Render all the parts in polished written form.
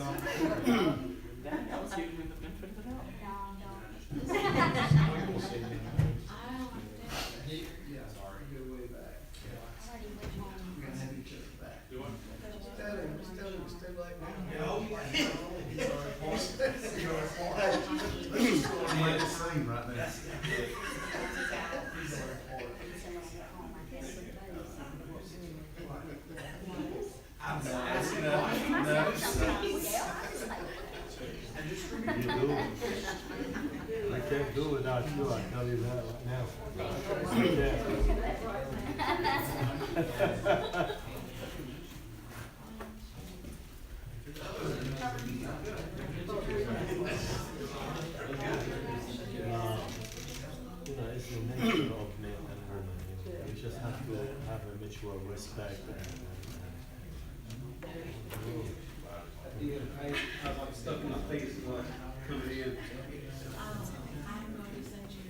Danielle was giving me the benefit of the doubt. I can't do it without you, I tell you that right now. You know, it's the nature of men and women. You just have to have a mutual respect I'm stuck in my face and like coming in. I'm going to send you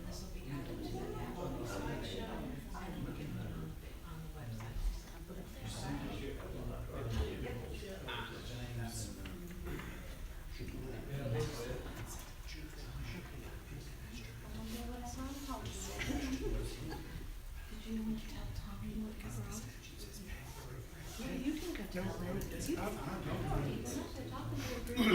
this will be added to the application. So make sure I can get it on the website. Did you want to tell Tommy what goes on? Yeah, you can go tell him. You can. He's not to talk to you.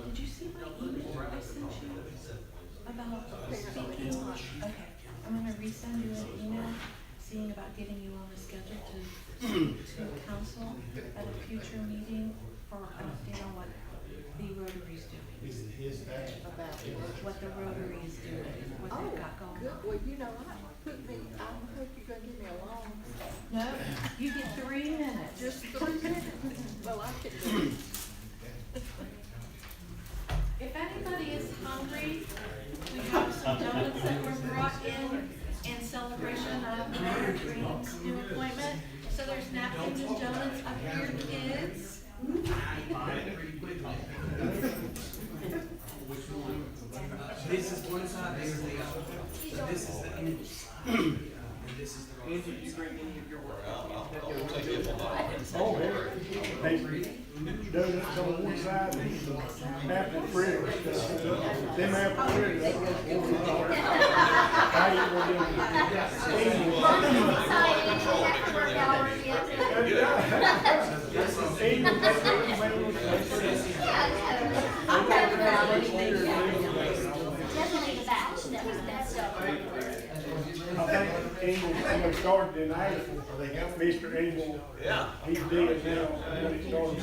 Did you see my email I sent you about speaking on? Okay, I'm gonna resend you an email seeing about getting you on the schedule to council at a future meeting for an update on what the Rotary's doing. About What the Rotary is doing, what they've got going good. on. Well, you know, I hope you're gonna give me a long, No, you get 3 minutes. just 3 minutes. Well, I can do it. If anybody is hungry, we have some donuts that were brought in celebration of Mayor Green's new appointment. So there's napkins and donuts up here, kids. This is one side, this is the other. So this is the English side. And this is the Angie, did you bring any of your work? Oh, yeah. They donuts on one side, and apple fritters. Them apple fritters. How you gonna do Definitely the batch that was best of. I think Engel started in Asheville. Mr. Engel. Yeah. He's dead now, when he started.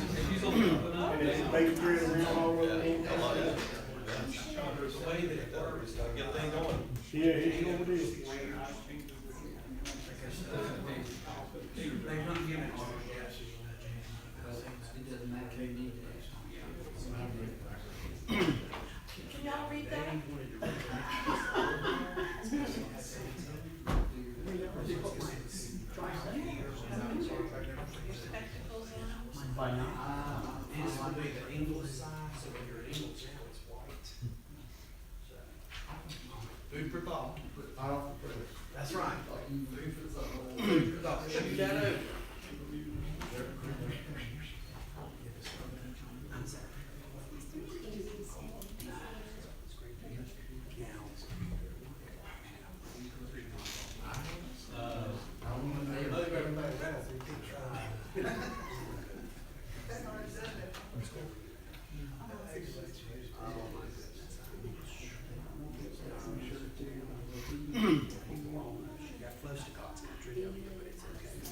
And it's big fritter around all over. The way that it works, gotta get things going. Yeah, he sure did. They don't give it to us, yes, because it doesn't matter who did it. Can y'all read that? Spectacles on. This would be the English side, so when you're an English now, it's white. Food for thought. That's right. Food for thought. Food for thought. Shoot that over. I'm sorry.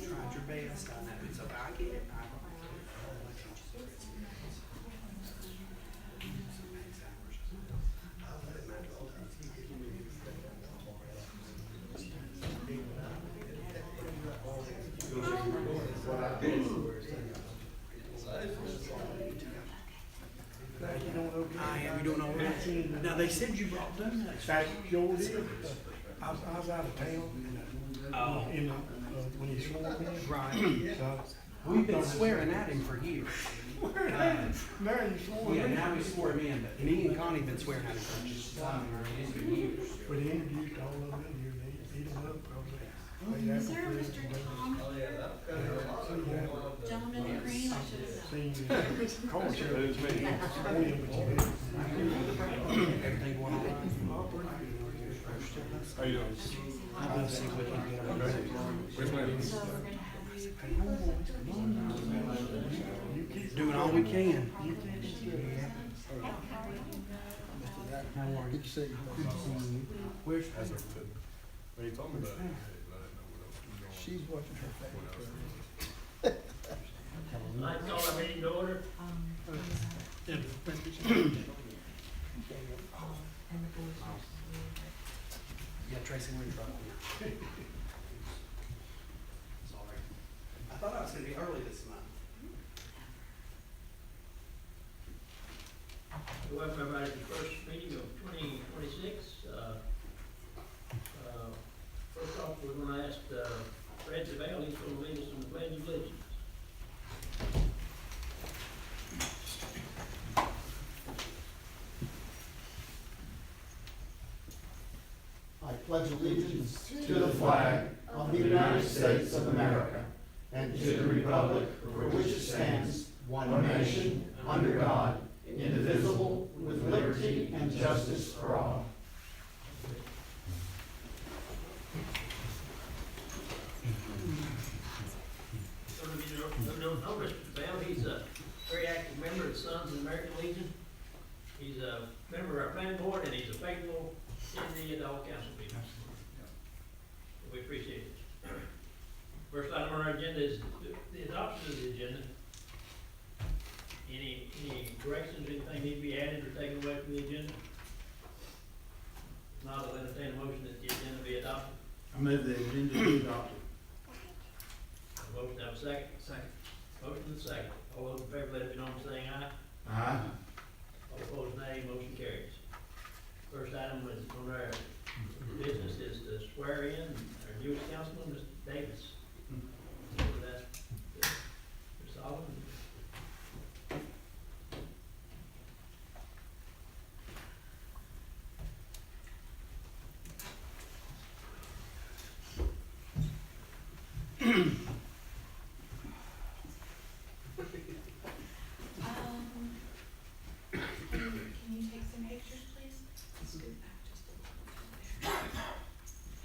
Tried your best, I know, it's okay, I get it. I am, you doing all right? Now, they said you brought donuts. That sure did. I was out of town when he swore me. Right. So, We've been swearing at him for years. Now you swore. Yeah, now we swore him in, but me and Connie been swearing at him for years. But he introduced all of them in here, and he eat them up, probably. Is there a Mr. Tom, Oh, yeah, that's kind of a lot of going on. gentleman in green? I should have known. Seen, call you. Who's me? Swore him, but you didn't. Everything going on. How you doing? I'm gonna see if we can get him. Where's my? So we're gonna have you. You keep. Doing all we can. You keep still. How are you? Good to see you. Where's? When you told me about it, I didn't know what else was going on. She's watching her What else? I call our meeting to order. Yeah, Tracy, we're in trouble. Sorry. I thought I was gonna be early this month. Welcome everybody to the first meeting of 2026. First off, we're gonna ask Fred Zabel, he's gonna lead us in the pledge of allegiance. I pledge allegiance to the flag of the United States of America and to the republic for which it stands, one nation, under God, indivisible, with liberty and justice for all. Some of you don't know Mr. Zabel, he's a very active member of the Sons of the American Legion. He's a member of our planning board and he's a faithful in the adult council meetings. We appreciate it. First item on our agenda is the adoption of the agenda. Any corrections, anything need to be added or taken away from the agenda? If not, I'll entertain a motion that the agenda be adopted. I move the agenda be adopted. Motion, have a second? Second. Motion and second. All those in favor, let it be known by saying aye. Aye. All opposed, nay. Motion carries. First item is on our business is to swear in our newest councilman, Mr. Davis. So that's, Mr. Solomon. Can you take some pictures, please? Scoot back just a little bit there.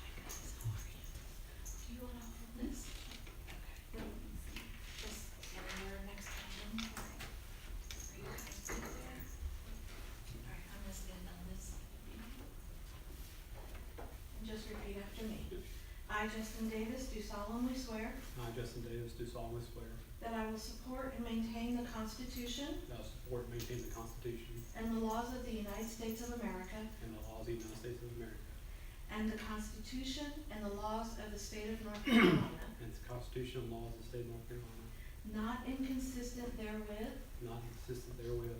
Hi guys, how are you? Do you wanna hold this? Okay. Just get here next to him. Are you guys good there? Alright, I'm gonna stand on this side. And just repeat after me. I, Justin Davis, do solemnly swear I, Justin Davis, do solemnly swear that I will support and maintain the Constitution that I will support and maintain the Constitution and the laws of the United States of America and the laws of the United States of America and the Constitution and the laws of the state of North Carolina, and the Constitution and laws of the state of North Carolina, not inconsistent therewith, not inconsistent therewith,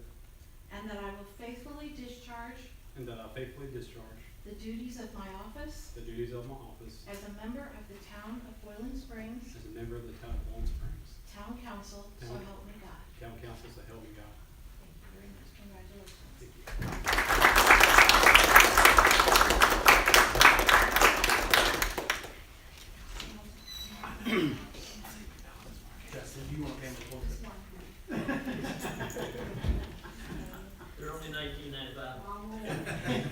and that I will faithfully discharge and that I faithfully discharge the duties of my office the duties of my office as a member of the town of Boiling Springs as a member of the town of Bowling Springs, Town Council, so Town- help me God. Town Council, so help me God. Thank you very much. Congratulations. Thank you. Justin, do you want family portrait? Just one. They're only 1995.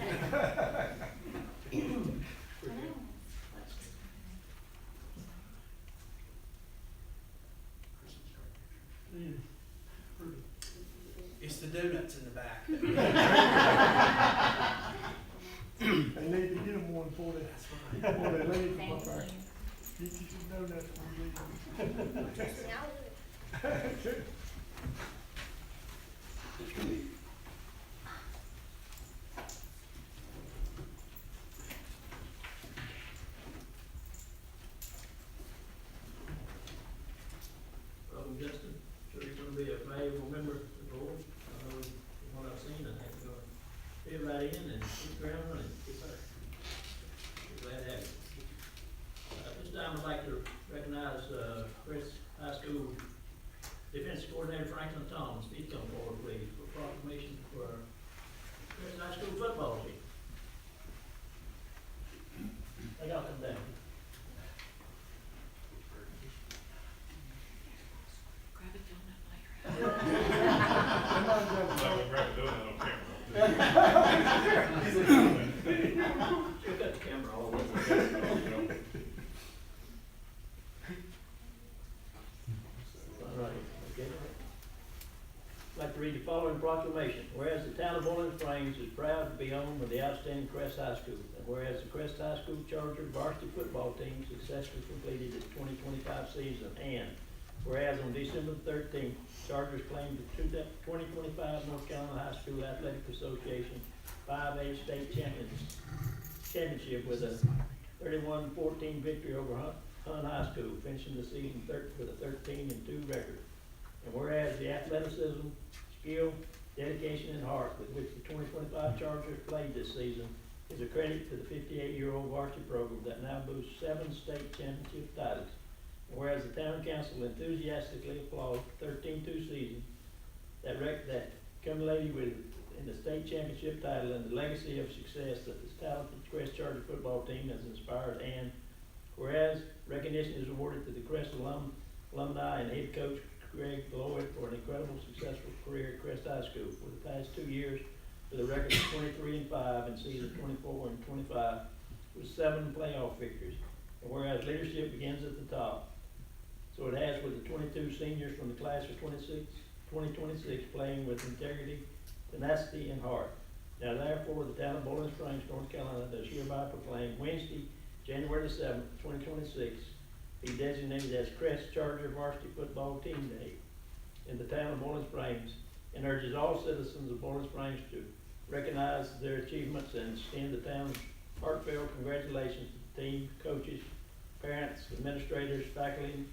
It's the donuts in the back. They need to get them one before they, before they leave from up there. Get you some donuts when you leave. Welcome, Justin. Sure you're gonna be a valuable member of the board. I know from what I've seen, I think you're gonna fit right in and hit the ground running. Yes, sir. We're glad to have you. At this time, I'd like to recognize, Chris High School Defense Coordinator Franklin Thomas, please come forward, please, for proclamation for Crest High School football team. They gotta come down. Grab a donut while you're I'm not gonna grab a donut on camera. Still got the camera all over. All right, okay. I'd like to read the following proclamation. Whereas the town of Bowling Springs is proud to be home of the outstanding Crest High School, and whereas the Crest High School Charger varsity football team successfully completed its 2025 season, and whereas on December 13th, Chargers claimed the 2025 North Carolina High School Athletic Association 5A state championship with a 31-14 victory over Hunt High School, finishing the season with a 13-2 record. And whereas the athleticism, skill, dedication, and heart with which the 2025 Chargers played this season is a credit to the 58-year-old varsity program that now boasts 7 state championship titles. And whereas the town council enthusiastically applauds the 13-2 season that culminated in the state championship title and the legacy of success that this talented Crest Charger football team has inspired, and whereas recognition is awarded to the Crest alumni and head coach Greg Lloyd for an incredible successful career at Crest High School for the past 2 years with a record of 23-5 in season 24-25 with 7 playoff victories. And whereas leadership begins at the top, so it has with the 22 seniors from the class of 2026 playing with integrity, tenacity, and heart. Now therefore, the town of Bowling Springs, North Carolina, does hereby proclaim Wednesday, January the 7th, 2026, be designated as Crest Charger Varsity Football Team Day in the town of Bowling Springs, and urges all citizens of Bowling Springs to recognize their achievements and extend the town's heartfelt congratulations to the team, coaches, parents, administrators, faculty,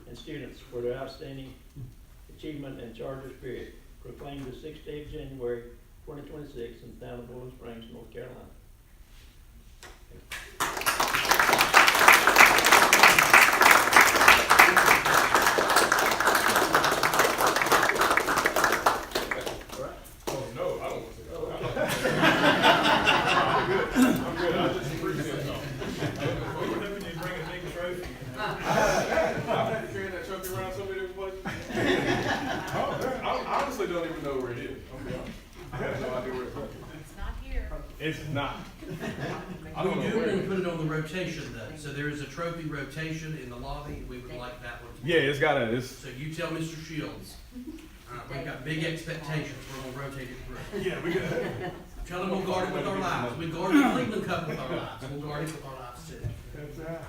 and students for their outstanding achievement and Charger spirit. Proclaimed the 6th day of January 2026 in the town of Bowling Springs, North Carolina. Oh, no, I don't want to. I'm good, I just appreciate it. We were hoping you'd bring a big trophy. I've had to carry that trophy around so many different places. I honestly don't even know where it is, I'm gonna be honest. I have no idea where it's at. It's not here. It's not. I We don't know do where want it to is. put it on the rotation though, so there is a trophy rotation in the lobby, we would like that one. Yeah, it's gotta, it's. So you tell Mr. Shields, we've got big expectations, we're gonna rotate it through. Yeah, we got. Tell them we'll guard it with our lives, we guard the Cleveland Cup with our lives, we'll guard it with our lives too. That's right.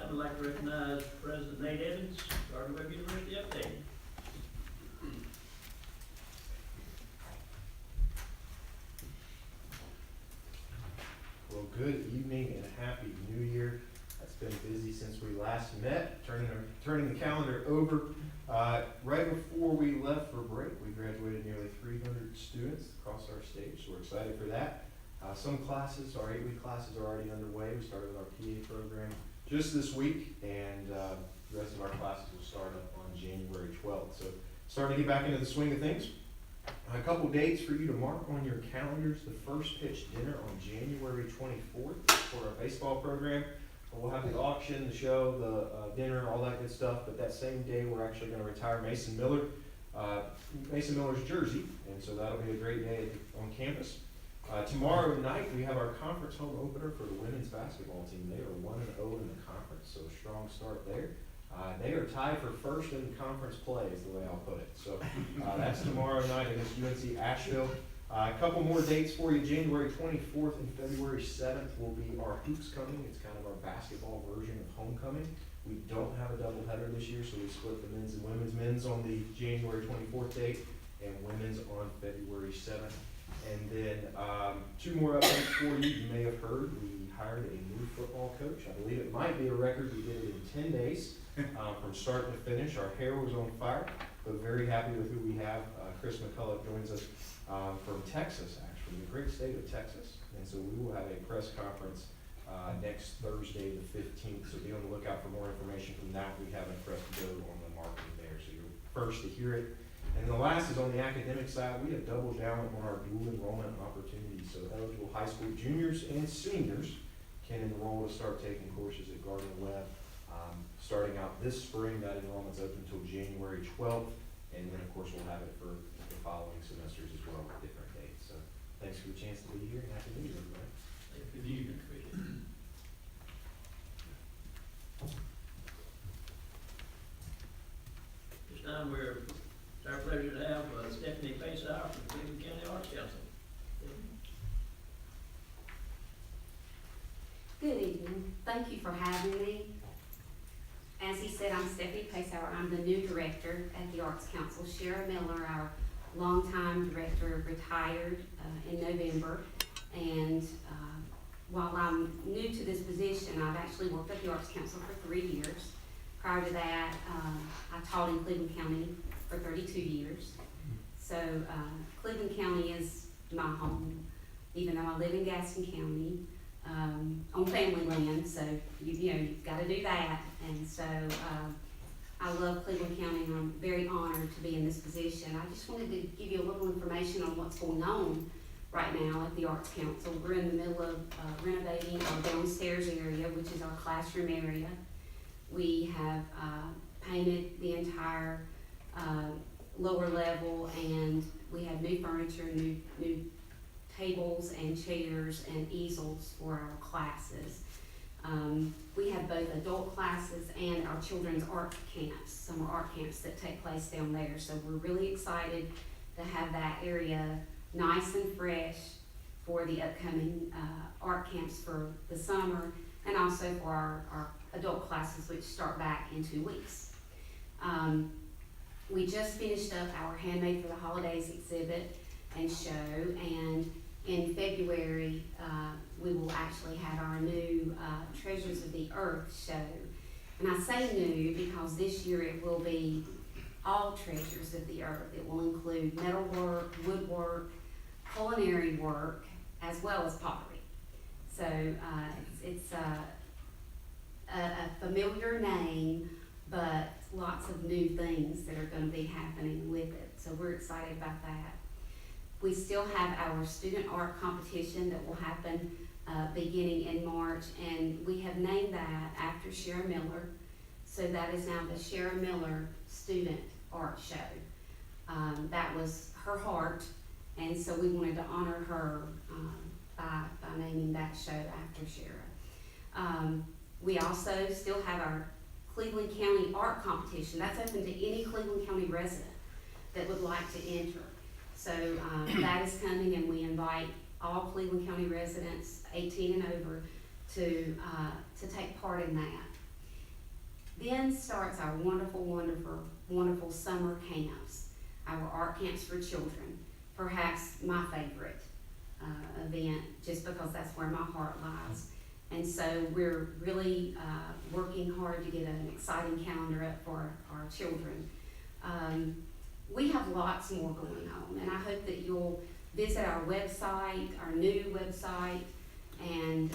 I would like to recognize President Nate Evans, Gardner Webb University update. Well, good evening and happy new year. It's been busy since we last met, turning the calendar over. Right before we left for break, we graduated nearly 300 students across our state, so we're excited for that. Some classes, our 8-week classes are already underway. We started with our PA program just this week, and the rest of our classes will start up on January 12th. So starting to get back into the swing of things. A couple dates for you to mark on your calendars. The first pitch dinner on January 24th for our baseball program. We'll have the auction, the show, the dinner, all that good stuff. But that same day, we're actually going to retire Mason Miller's jersey, and so that'll be a great day on campus. Tomorrow night, we have our conference home opener for the women's basketball team. They are 1-0 in the conference, so a strong start there. They are tied for first in conference play, is the way I'll put it. So that's tomorrow night against UNC Asheville. A couple more dates for you. January 24th and February 7th will be our Hoops Coming. It's kind of our basketball version of homecoming. We don't have a doubleheader this year, so we split the men's and women's. Men's on the January 24th date and women's on February 7th. And then 2 more updates for you. You may have heard we hired a new football coach. I believe it might be a record. We did it in 10 days from start to finish. Our hair was on fire, but very happy with who we have. Chris McCullough joins us from Texas, actually, the great state of Texas. And so we will have a press conference next Thursday, the 15th. So be on the lookout for more information from that. We haven't pressed go on the marketing there, so you're perch to hear it. And then the last is on the academic side, we have doubled down on our dual enrollment opportunities. So eligible high school juniors and seniors can enroll to start taking courses at Gardner Webb. Starting out this spring, that enrollment's open until January 12th. And then, of course, we'll have it for the following semesters as well with different dates. So thanks for the chance to be here and happy New Year, everybody. Thank you. This time it's our pleasure to have Stephanie Paysauer from Cleveland County Arts Council. Good evening. Thank you for having me. As he said, I'm Stephanie Paysauer. I'm the new director at the Arts Council. Shara Miller, our longtime director, retired in November. And while I'm new to this position, I've actually worked at the Arts Council for 3 years. Prior to that, I taught in Cleveland County for 32 years. So Cleveland County is my home, even though I live in Gaston County. On family land, so you've got to do that. And so I love Cleveland County, and I'm very honored to be in this position. I just wanted to give you a little information on what's going on right now at the Arts Council. We're in the middle of renovating our downstairs area, which is our classroom area. We have painted the entire lower level, and we have new furniture, new tables and chairs and easels for our classes. We have both adult classes and our children's art camps, summer art camps that take place down there. So we're really excited to have that area nice and fresh for the upcoming art camps for the summer, and also for our adult classes, which start back in 2 weeks. We just finished up our Handmade for the Holidays exhibit and show, and in February, we will actually have our new Treasures of the Earth show. And I say new because this year it will be all treasures of the earth. It will include metalwork, woodwork, culinary work, as well as pottery. So it's a familiar name, but lots of new things that are going to be happening with it. So we're excited about that. We still have our student art competition that will happen beginning in March, and we have named that after Shara Miller. So that is now the Shara Miller Student Art Show. That was her heart, and so we wanted to honor her by naming that show after Shara. We also still have our Cleveland County Art Competition. That's open to any Cleveland County resident that would like to enter. So that is coming, and we invite all Cleveland County residents 18 and over to take part in that. Then starts our wonderful, wonderful, wonderful summer camps, our art camps for children. Perhaps my favorite event, just because that's where my heart lies. And so we're really working hard to get an exciting calendar up for our children. We have lots more going on, and I hope that you'll visit our website, our new website, and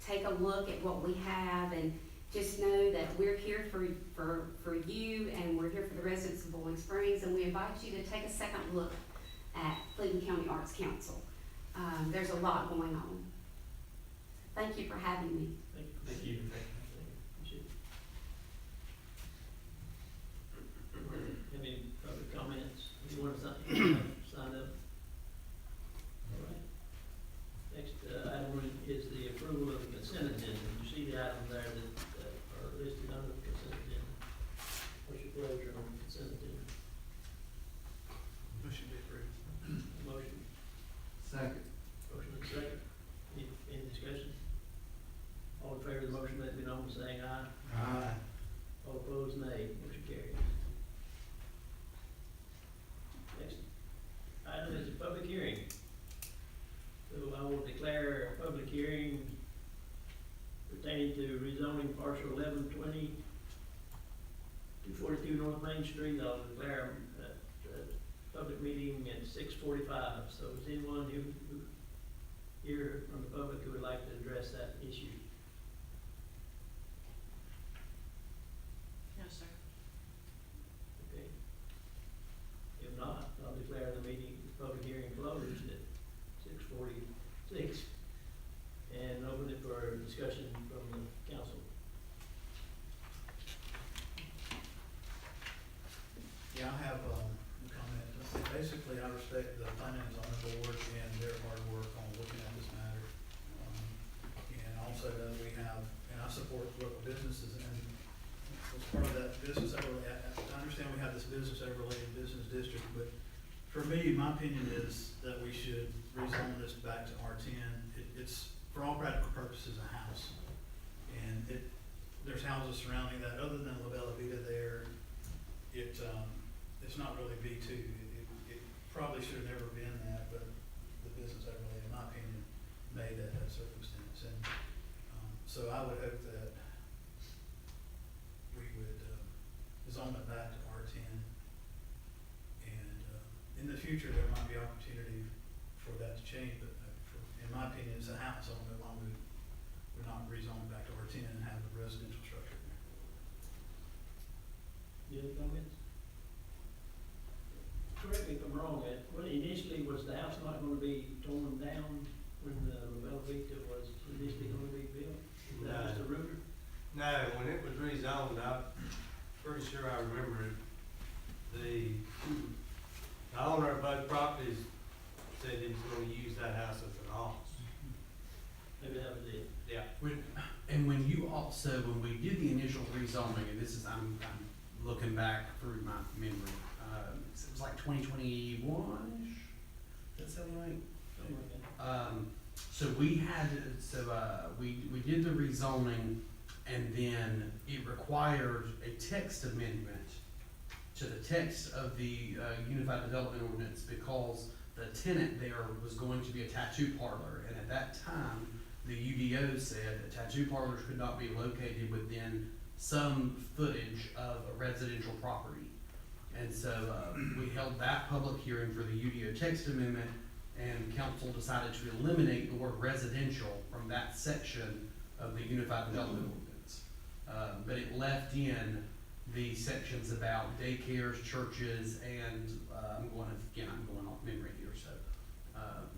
take a look at what we have, and just know that we're here for you, and we're here for the residents of Bowling Springs, and we invite you to take a second look at Cleveland County Arts Council. There's a lot going on. Thank you for having me. Thank you. Any public comments? You want to sign up? All right. Next item is the approval of the consent agenda. You see the items there that are listed under the consent agenda. What's your pleasure on the consent agenda? Motion to approve. Motion. Second. Motion and second. Any discussion? All in favor of the motion, let me know by saying aye. Aye. All opposed, nay. Motion carries. Next item is a public hearing. So I will declare a public hearing pertaining to rezoning parcel 1120 242 North Main Street. I'll declare a public meeting at 6:45. So is anyone who here from the public who would like to address that issue? Yes, sir. Okay. a comment. Basically, I respect the planning and zoning board and their hard work on looking at this matter. And also that we have, and I support local businesses, and as part of that business overlay, I understand we have this business overlay and business district, but for me, my opinion is that we should rezone this back to R10. It's, for all practical purposes, a house. And there's houses surrounding that, other than La Bella Vita there, it's not really B2. It probably should have never been that, but the business overlay, in my opinion, made that circumstance. And so I would hope that we would zone it back to R10. And in the future, there might be opportunity for that to change, but in my opinion, it's a house. I don't know why we would not rezone it back to R10 and have a residential structure there. Any other comments? Correct me if I'm wrong, Ed, well, initially was the house not gonna be torn down when the La Bella Vita was initially gonna be built? Is that just a rumor? No, when it was rezoned, I'm pretty sure I remember it. The owner of both properties said he was gonna use that house as an office. Maybe that was it. Yeah. When you also, when we did the initial rezoning, and this is, I'm looking back through my memory, it was like 2021-ish, does that sound right? Something like that. So we had, we did the rezoning, and then it required a text amendment to the text of the Unified Development Ordinance, because the tenant there was going to be a tattoo parlor, and at that time, the UDO said that tattoo parlors could not be located within some footage of a residential property. And so we held that public hearing for the UDO text amendment, and council decided to eliminate the word residential from that section of the Unified Development Ordinance. But it left in the sections about daycares, churches, and I'm going off memory here, so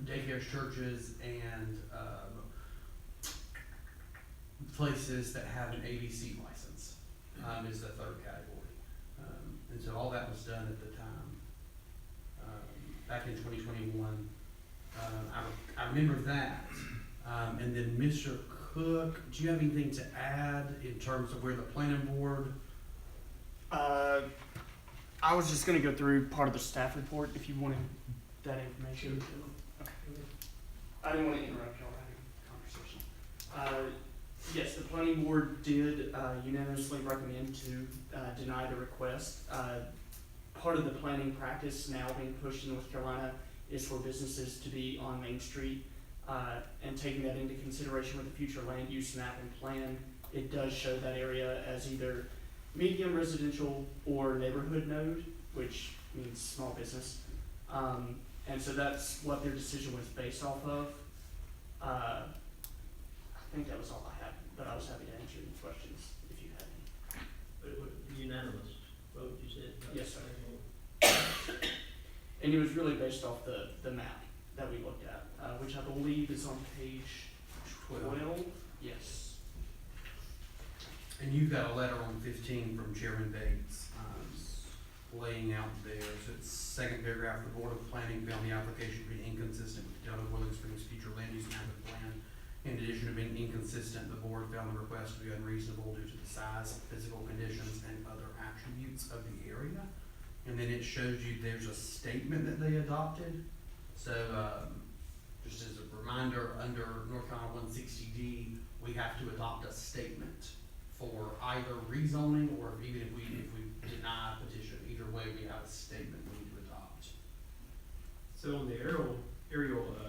daycares, churches, and places that have an ABC license is the third category. And so all that was done at the time, back in 2021. I remember that. And then Mr. Cook, do you have anything to add in terms of where the planning board? I was just gonna go through part of the staff report if you wanted that information. Okay. I didn't want to interrupt y'all having a conversation. Yes, the planning board did unanimously recommend to deny the request. Part of the planning practice now being pushed in North Carolina is for businesses to be on Main Street, and taking that into consideration with the future land use map and plan, it does show that area as either medium residential or neighborhood node, which means small business. And so that's what their decision was based off of. I think that was all I had, but I was happy to answer any questions if you had any. But it was unanimous vote, you said? Yes, sir. And it was really based off the map that we looked at, which I believe is on page 12. Yes. And you've got a letter on 15 from Chairman Bates, laying out there. So it's second paragraph, the Board of Planning found the application to be inconsistent with the Town of Boiling Springs future land use map and plan. In addition to being inconsistent, the board found the request to be unreasonable due to the size, physical conditions, and other attributes of the area. And then it shows you there's a statement that they adopted. So just as a reminder, under North Carolina 160D, we have to adopt a statement for either rezoning or even if we deny a petition. Either way, we have a statement we need to adopt. So on the aerial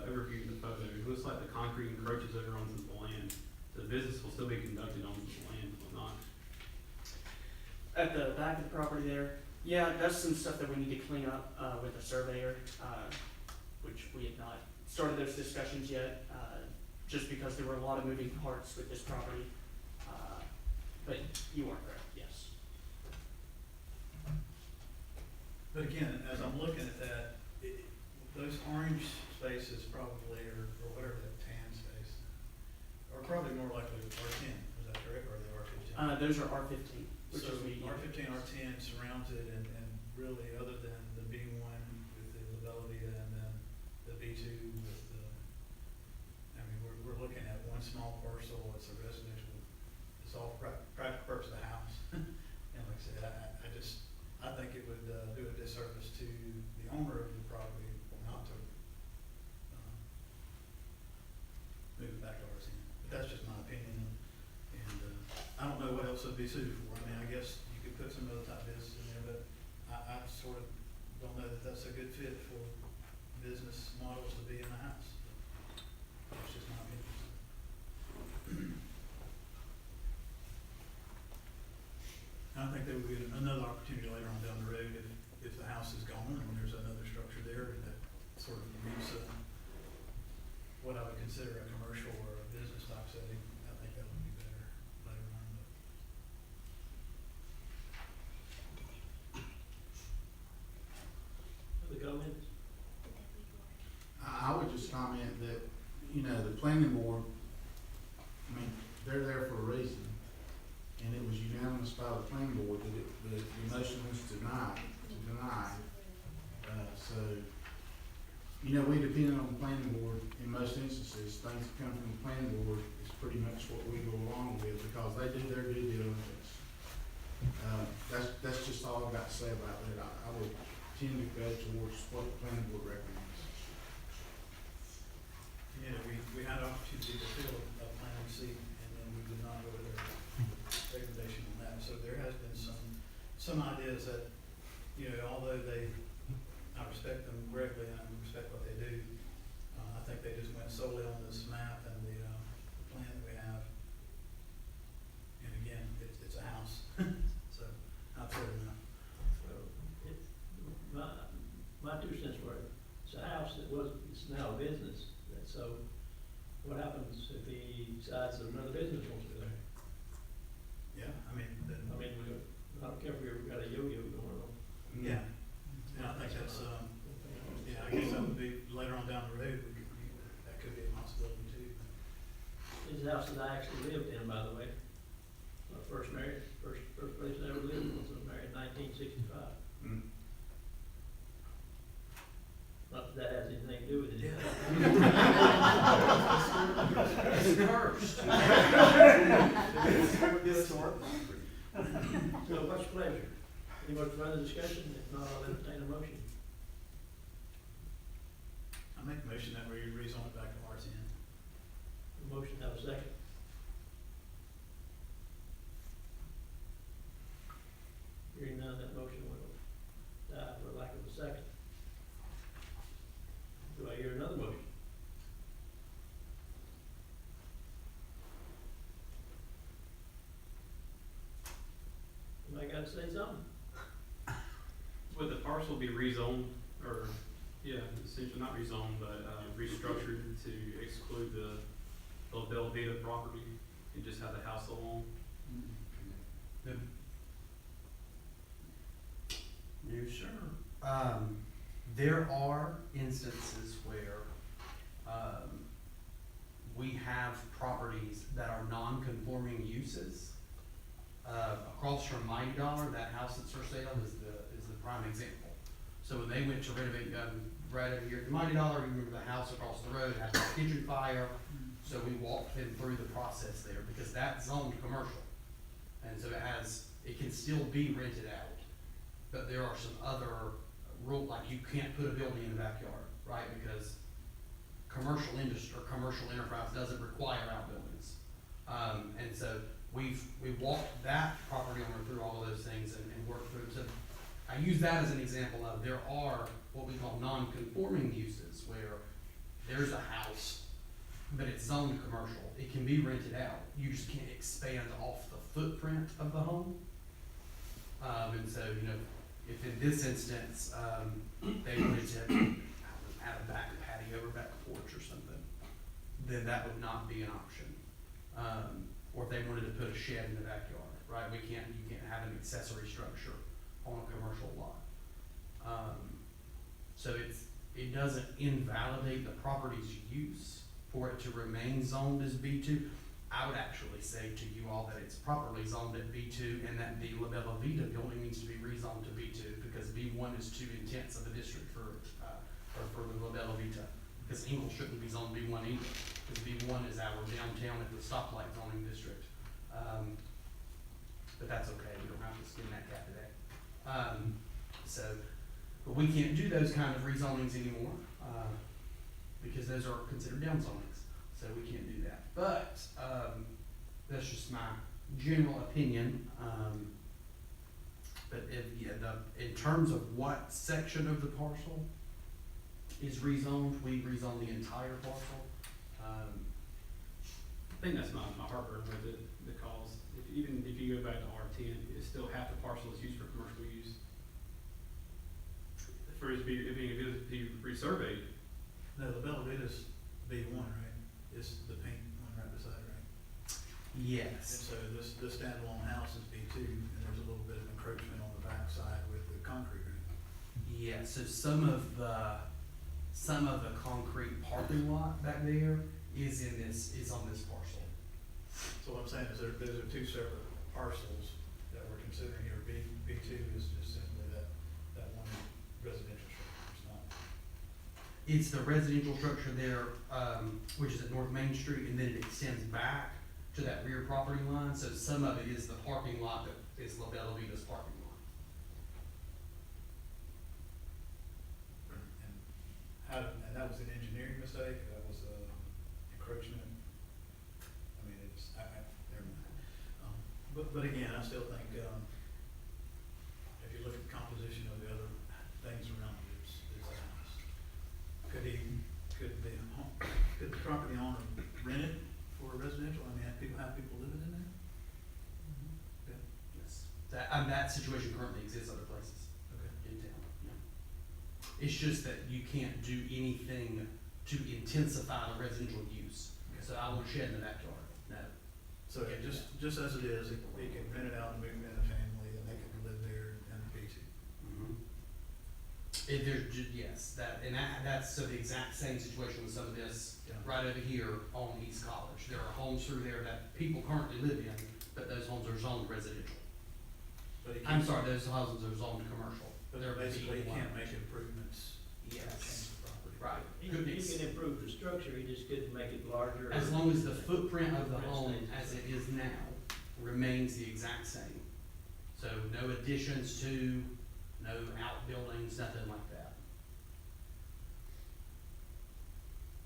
overview of the photo, it looks like the concrete encroaches over onto the land. The business will still be conducted on the land, will not? At the back of the property there, yeah, that's some stuff that we need to clean up with the surveyor, which we have not started those discussions yet, just because there were a lot of moving parts with this property. But you are correct, yes. But again, as I'm looking at that, those orange spaces probably, or whatever that tan space, are probably more likely R10, is that correct, or are they R15? Those are R15, which So is medium. R15, R10 surrounds it, and really, other than the B1 with the La Bella and then the B2 with the, I mean, we're looking at one small parcel, it's a residential, it's all practical purpose of the house. And like I said, I think it would, do a disservice to the owner of the property not to, move it back to RC. But that's just my opinion, and, I don't know what else would be suited for. I mean, I guess you could put some other type of business in there, but I sort of don't know that that's a good fit for business models to be in the house. That's just my opinion. I think there would be another opportunity later on down the road if the house is gone and there's another structure there that sort of meets what I would consider a commercial or a business type setting. I think that would be better later on. Other comments? I would just comment that, you know, the planning board, I mean, they're there for a reason. And it was unanimous by the planning board that the motion was denied, to deny. So, you know, we depend on the planning board in most instances. Things that come from the planning board is pretty much what we go along with because they do their due diligence. That's just all I've got to say about that. I would tend to go towards what the planning board recommends. Yeah, we had an opportunity to fill a planning seat and then we did not go with their recommendation on that. So there has been some ideas that, you know, although I respect them greatly and I respect what they do, I think they just went solely on this map and the plan that we have. And again, it's a house, so I've said enough. Well, my 2 cents worth, it's a house it's now a business, so what happens if he decides that another business wants to go there? Yeah, I mean, I don't care if we've got a yo-yo going on. yeah, and I think that's, yeah, I guess that would be later on down the road, that could be a possibility too. This is the house that I actually lived in, by the way. My first marriage, first place I ever lived in was married in 1965. Not that that has anything to do with it. So what's your pleasure? Any more further discussion? If not, I'll entertain a motion. I make a motion that we rezone it back to R10. A motion, have a second. Hearing none, that motion will die for lack of a second. Do I hear another motion? Somebody gotta say something? Would the parcel be rezoned, or, yeah, essentially not rezoned, but, restructured to exclude the Velveeta property and just have the house alone? No, sir. There are instances where, we have properties that are non-conforming uses. Across from Mighty Dollar, that house that's for sale is the prime example. So when they went to renovate, right over here at the Mighty Dollar, you remember the house across the road had a kitchen fire. So we walked them through the process there because that's zoned commercial. And so it can still be rented out. But there are some other rules, like you can't put a building in the backyard, right? Because commercial industry or commercial enterprise doesn't require outbuildings. And so we've walked that property owner through all of those things and worked through. So I use that as an example of there are what we call non-conforming uses where there's a house, but it's zoned commercial. It can be rented out. You just can't expand off the footprint of the home. And so, you know, if in this instance, they wanted to add a back patio or back porch or something, then that would not be an option. Or if they wanted to put a shed in the backyard, right? You can't have an accessory structure on a commercial lot. So it doesn't invalidate the property's use for it to remain zoned as B2. I would actually say to you all that it's properly zoned at B2 and that the La Bella Vita building needs to be rezoned to B2 because B1 is too intense of a district for the La Bella Vita. Because Ingle shouldn't be zoned B1 either, because B1 is our downtown at the stoplight zoning district. But that's okay, we don't have to skin that cat today. But we can't do those kind of rezonings anymore, because those are considered down zonings, so we can't do that. But, that's just my general opinion, but in terms of what section of the parcel is rezoned, we rezone the entire parcel. I think that's my heartburn with it, because even if you go back to R10, it's still half the parcel is used for commercial use. For it to be resurveyed. No, the Bella Vita's B1, right? It's the pink one right beside it, right? And Yes. so this standalone house is B2, and there's a little bit of encroachment on the backside with the concrete, right? Yeah, so some of the concrete parking lot back there is on this parcel. So what I'm saying is those are two separate parcels that we're considering here. B2 is just simply that one residential structure, it's not. It's the residential structure there, which is at North Main Street, and then it extends back to that rear property line, so some of it is the parking lot that is La Bella Vita's parking lot. And that was an engineering mistake, that was, encroachment. I mean, it's, never mind. But again, I still think, if you look at the composition of the other things around it, it's a house. Could the property owner rent it for residential? I mean, have people living in there? Yeah. Yes. That situation currently exists other places Okay. in town, yeah. It's just that you can't do anything to intensify the residential use. So I won't shed in the backyard, no. So just as it is, it can rent it out and move in a family, and they can live there and be too. Yes, that's so the exact same situation with some of this Yeah. right over here on East College. There are homes through there that people currently live in, but those homes are zoned residential. But I'm sorry, those houses are zoned commercial. But They're basically, you B1. can't make improvements to Yes. change the property. Right. He Goodness. can improve the structure, he just couldn't make it larger. As long as the footprint of the Rent home stays the as same. it is now remains the exact same. So no additions to, no outbuildings, nothing like that.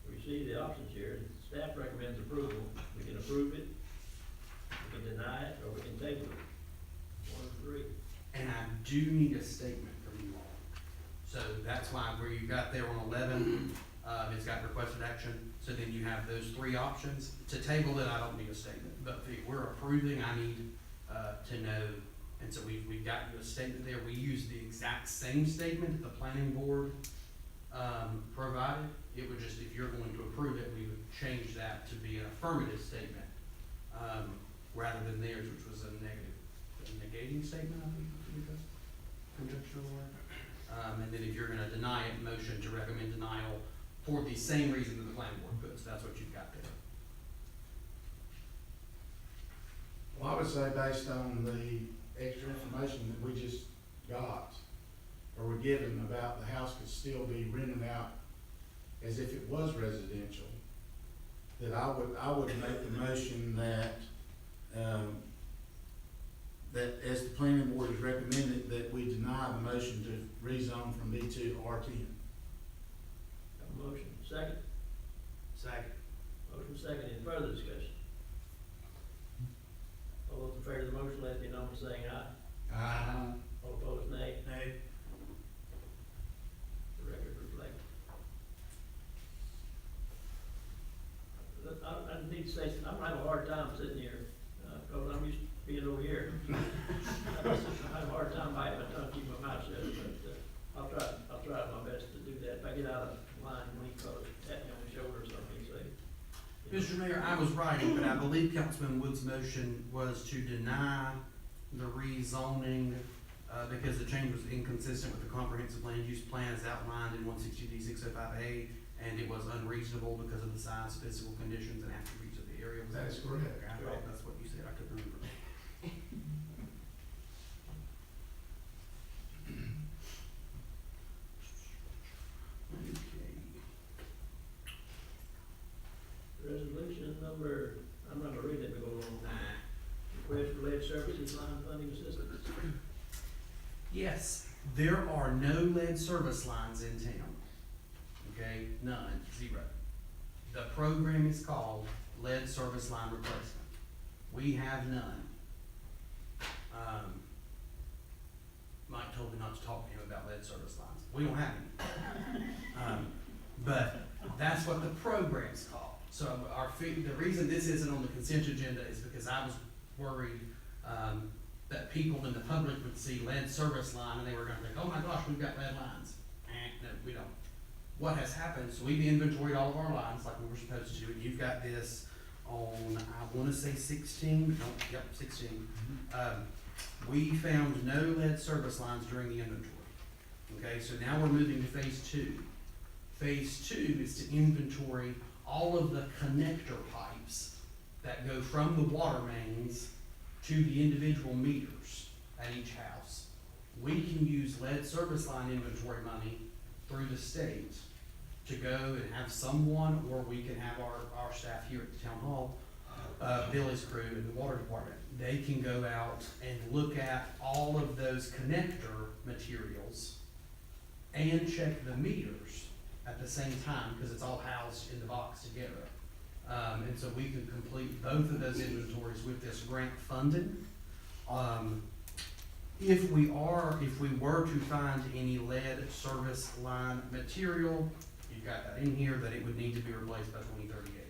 We see the options here, staff recommends approval, we can approve it, we can deny it, or we can table it. 1 of 3. And I do need a statement from you all. So that's why where you got there on 11, it's got requested action. So then you have those 3 options. To table it, I don't need a statement, but if we're approving, I need to know. And so we've got you a statement there. We use the exact same statement the planning board provided. It would just, if you're going to approve it, we would change that to be an affirmative statement, rather than theirs, which was a negating statement, I think, because conjectural word. And then if you're gonna deny it, motion to recommend denial for the same reason that the planning board puts, that's what you've got there. Well, I would say based on the extra information that we just got, or were given about the house could still be rented out as if it was residential, that I would make the motion that, that as the planning board has recommended, that we deny the motion to rezone from B2 to R10. Have a motion, second? Second. Motion second, any further discussion? All those in favor of the motion, let it be known by saying aye. All opposed, nay. Nay. The record reflect. I need to say, I'm gonna have a hard time sitting here, because I'm used to being over here. I have a hard time biting my tongue, keep my mouth shut, but, I'll try my best to do that. If I get out of line, when he calls, tap me on the shoulder or something, say. Mr. Mayor, I was writing, but I believe Councilman Wood's motion was to deny the rezoning, because the change was inconsistent with the comprehensive land use plan as outlined in 160D 605A, and it was unreasonable because of the size, physical conditions, and attributes of the the area was. That is correct. I thought that's what you said, I couldn't remember. Okay. Resolution number, I'm not gonna read that, but go on. Request for lead services line funding assistance. Yes, there are no lead service lines in town. Okay, none, zero. The program is called lead service line replacement. We have none. Mike told me not to talk to him about lead service lines. We don't have any. But that's what the program's called. So the reason this isn't on the consent agenda is because I was worried, that people in the public would see lead service line and they were gonna think, oh my gosh, we've got lead lines. No, we don't. What has happened, so we've inventoried all of our lines like we were supposed to, and you've got this on, I wanna say 16, no, yep, 16. We found no lead service lines during the inventory. Okay, so now we're moving to phase 2. Phase 2 is to inventory all of the connector pipes that go from the water mains to the individual meters at each house. We can use lead service line inventory money through the state to go and have someone, or we can have our staff here at the town hall, Billy's crew in the water department. They can go out and look at all of those connector materials and check the meters at the same time, because it's all housed in the box together. And so we can complete both of those inventories with this grant funding. If we were to find any lead service line material, you've got that in here, that it would need to be replaced by 2038.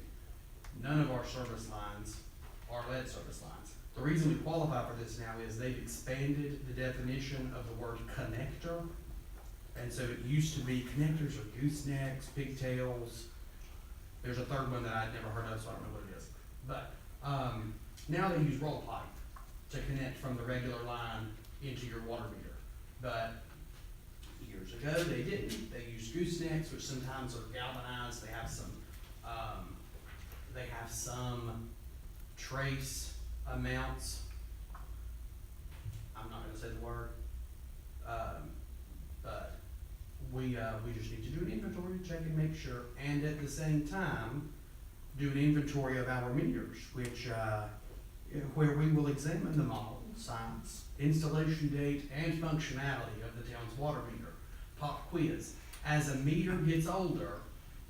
None of our service lines are lead service lines. The reason we qualify for this now is they've expanded the definition of the word connector. And so it used to be connectors or goosenecks, pigtails. There's a third one that I'd never heard of, so I don't know what it is. But now they use roll pipe to connect from the regular line into your water meter. But years ago, they didn't. They used goosenecks, which sometimes are galvanized. They have some trace amounts. I'm not gonna say the word. But we just need to do an inventory, check and make sure, and at the same time, do an inventory of our meters, where we will examine the model, size, installation date, and functionality of the town's water meter. Pop quiz. As a meter gets older,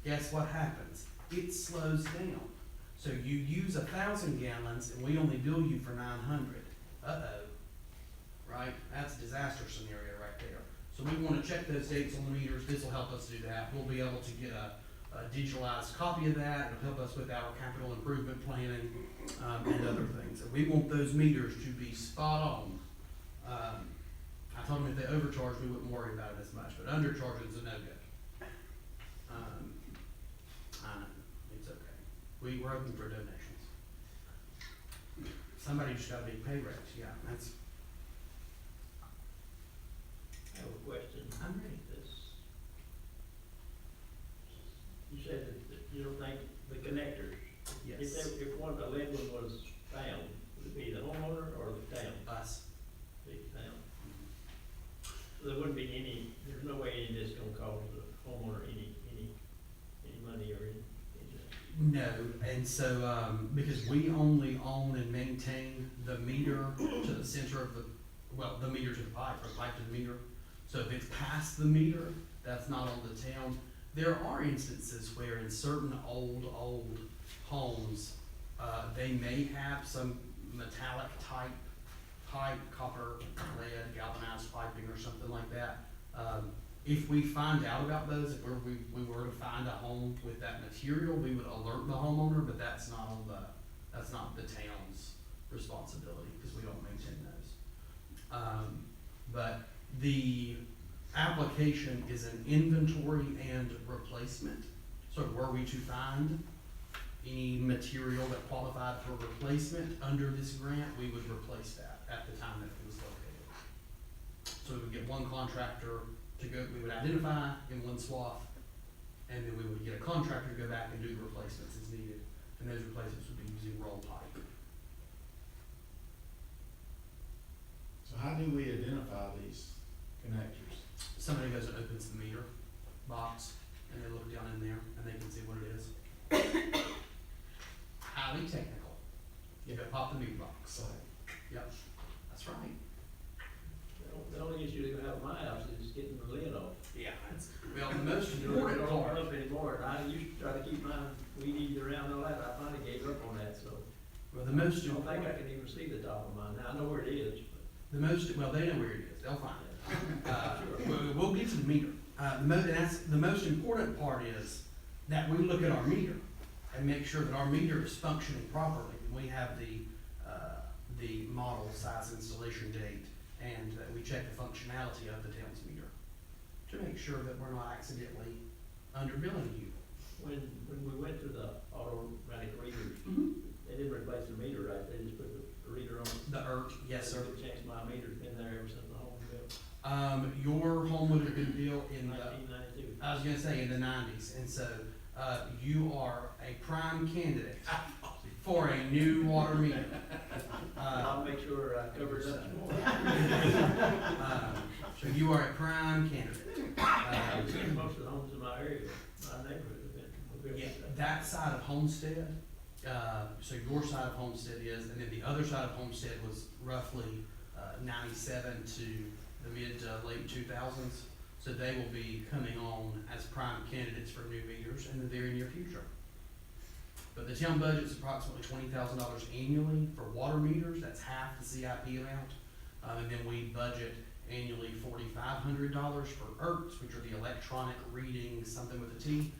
guess what happens? It slows down. So you use 1,000 gallons and we only bill you for 900. Uh-oh. Right? That's a disaster scenario right there. So we want to check those dates on the meters. This will help us do that. We'll be able to get a digitalized copy of that. It'll help us with our capital improvement planning and other things. And we want those meters to be spot on. I told them if they overcharge, we wouldn't worry about it as much, but undercharging is a no-go. I know, it's okay. We're open for donations. Somebody just got a big pay raise, yeah, that's. I have a question. I'm ready. You said that you don't think the connectors, Yes. if one of the lead one was found, would it be the homeowner or the town? Us. The town. So there wouldn't be there's no way any of this gonna cause the homeowner any money or anything. No, and so, because we only own and maintain the meter to the center of the meter to the pipe, or pipe to the meter. So if it's past the meter, that's not on the town. There are instances where in certain old homes, they may have some metallic type pipe, copper, lead, galvanized piping or something like that. If we find out about those, if we were to find a home with that material, we would alert the homeowner, but that's not the town's responsibility, because we don't maintain those. But the application is an inventory and replacement. So were we to find any material that qualified for replacement under this grant, we would replace that at the time that it was located. So we would get one contractor to go, we would identify in one swath, and then we would get a contractor to go back and do the replacements as needed. and those replacements would be using roll pipe. So how do we identify these connectors? Somebody goes and opens the meter box, and they look down in there, and they can see what it is. Highly technical. You gotta pop the meter box. Yep, that's right. The only issue they're gonna have in my house is getting the lid off. Yeah, that's, well, the most You know, they important don't part. run up anymore, and I used to try to keep mine weed eated around and all that, I finally gave up on that, so. Well, the most I don't think I important, can even see the top of mine, now I know where it is, but. well, they know where it is, they'll find it. Sure. We'll get to the meter. The most important part is that we look at our meter and make sure that our meter is functioning properly. We have the model, size, installation date, and that we check the functionality of the town's meter to make sure that we're not accidentally underbilling you. When we went to the automatic readers, Mm-hmm. they didn't replace the meter, right, they just put the reader on. The ERT, yes, sir. Good chance my meter's been there ever since the home built, Your home would have been built in the, 1992. I was gonna say in the 90s, and so you are a prime candidate for a new water meter. I'll make sure I cover it up some more. So you are a prime candidate. Most of the homes in my area, my neighborhood have been Yeah, built. that side of Homestead, so your side of Homestead is, and then the other side of Homestead was roughly 97 to the mid to late 2000s. So they will be coming on as prime candidates for new meters in the very near future. But the town budget is approximately $20,000 annually for water meters. That's half the CIP amount. And then we budget annually $4,500 for ERTs, which are the electronic reading, something with a T,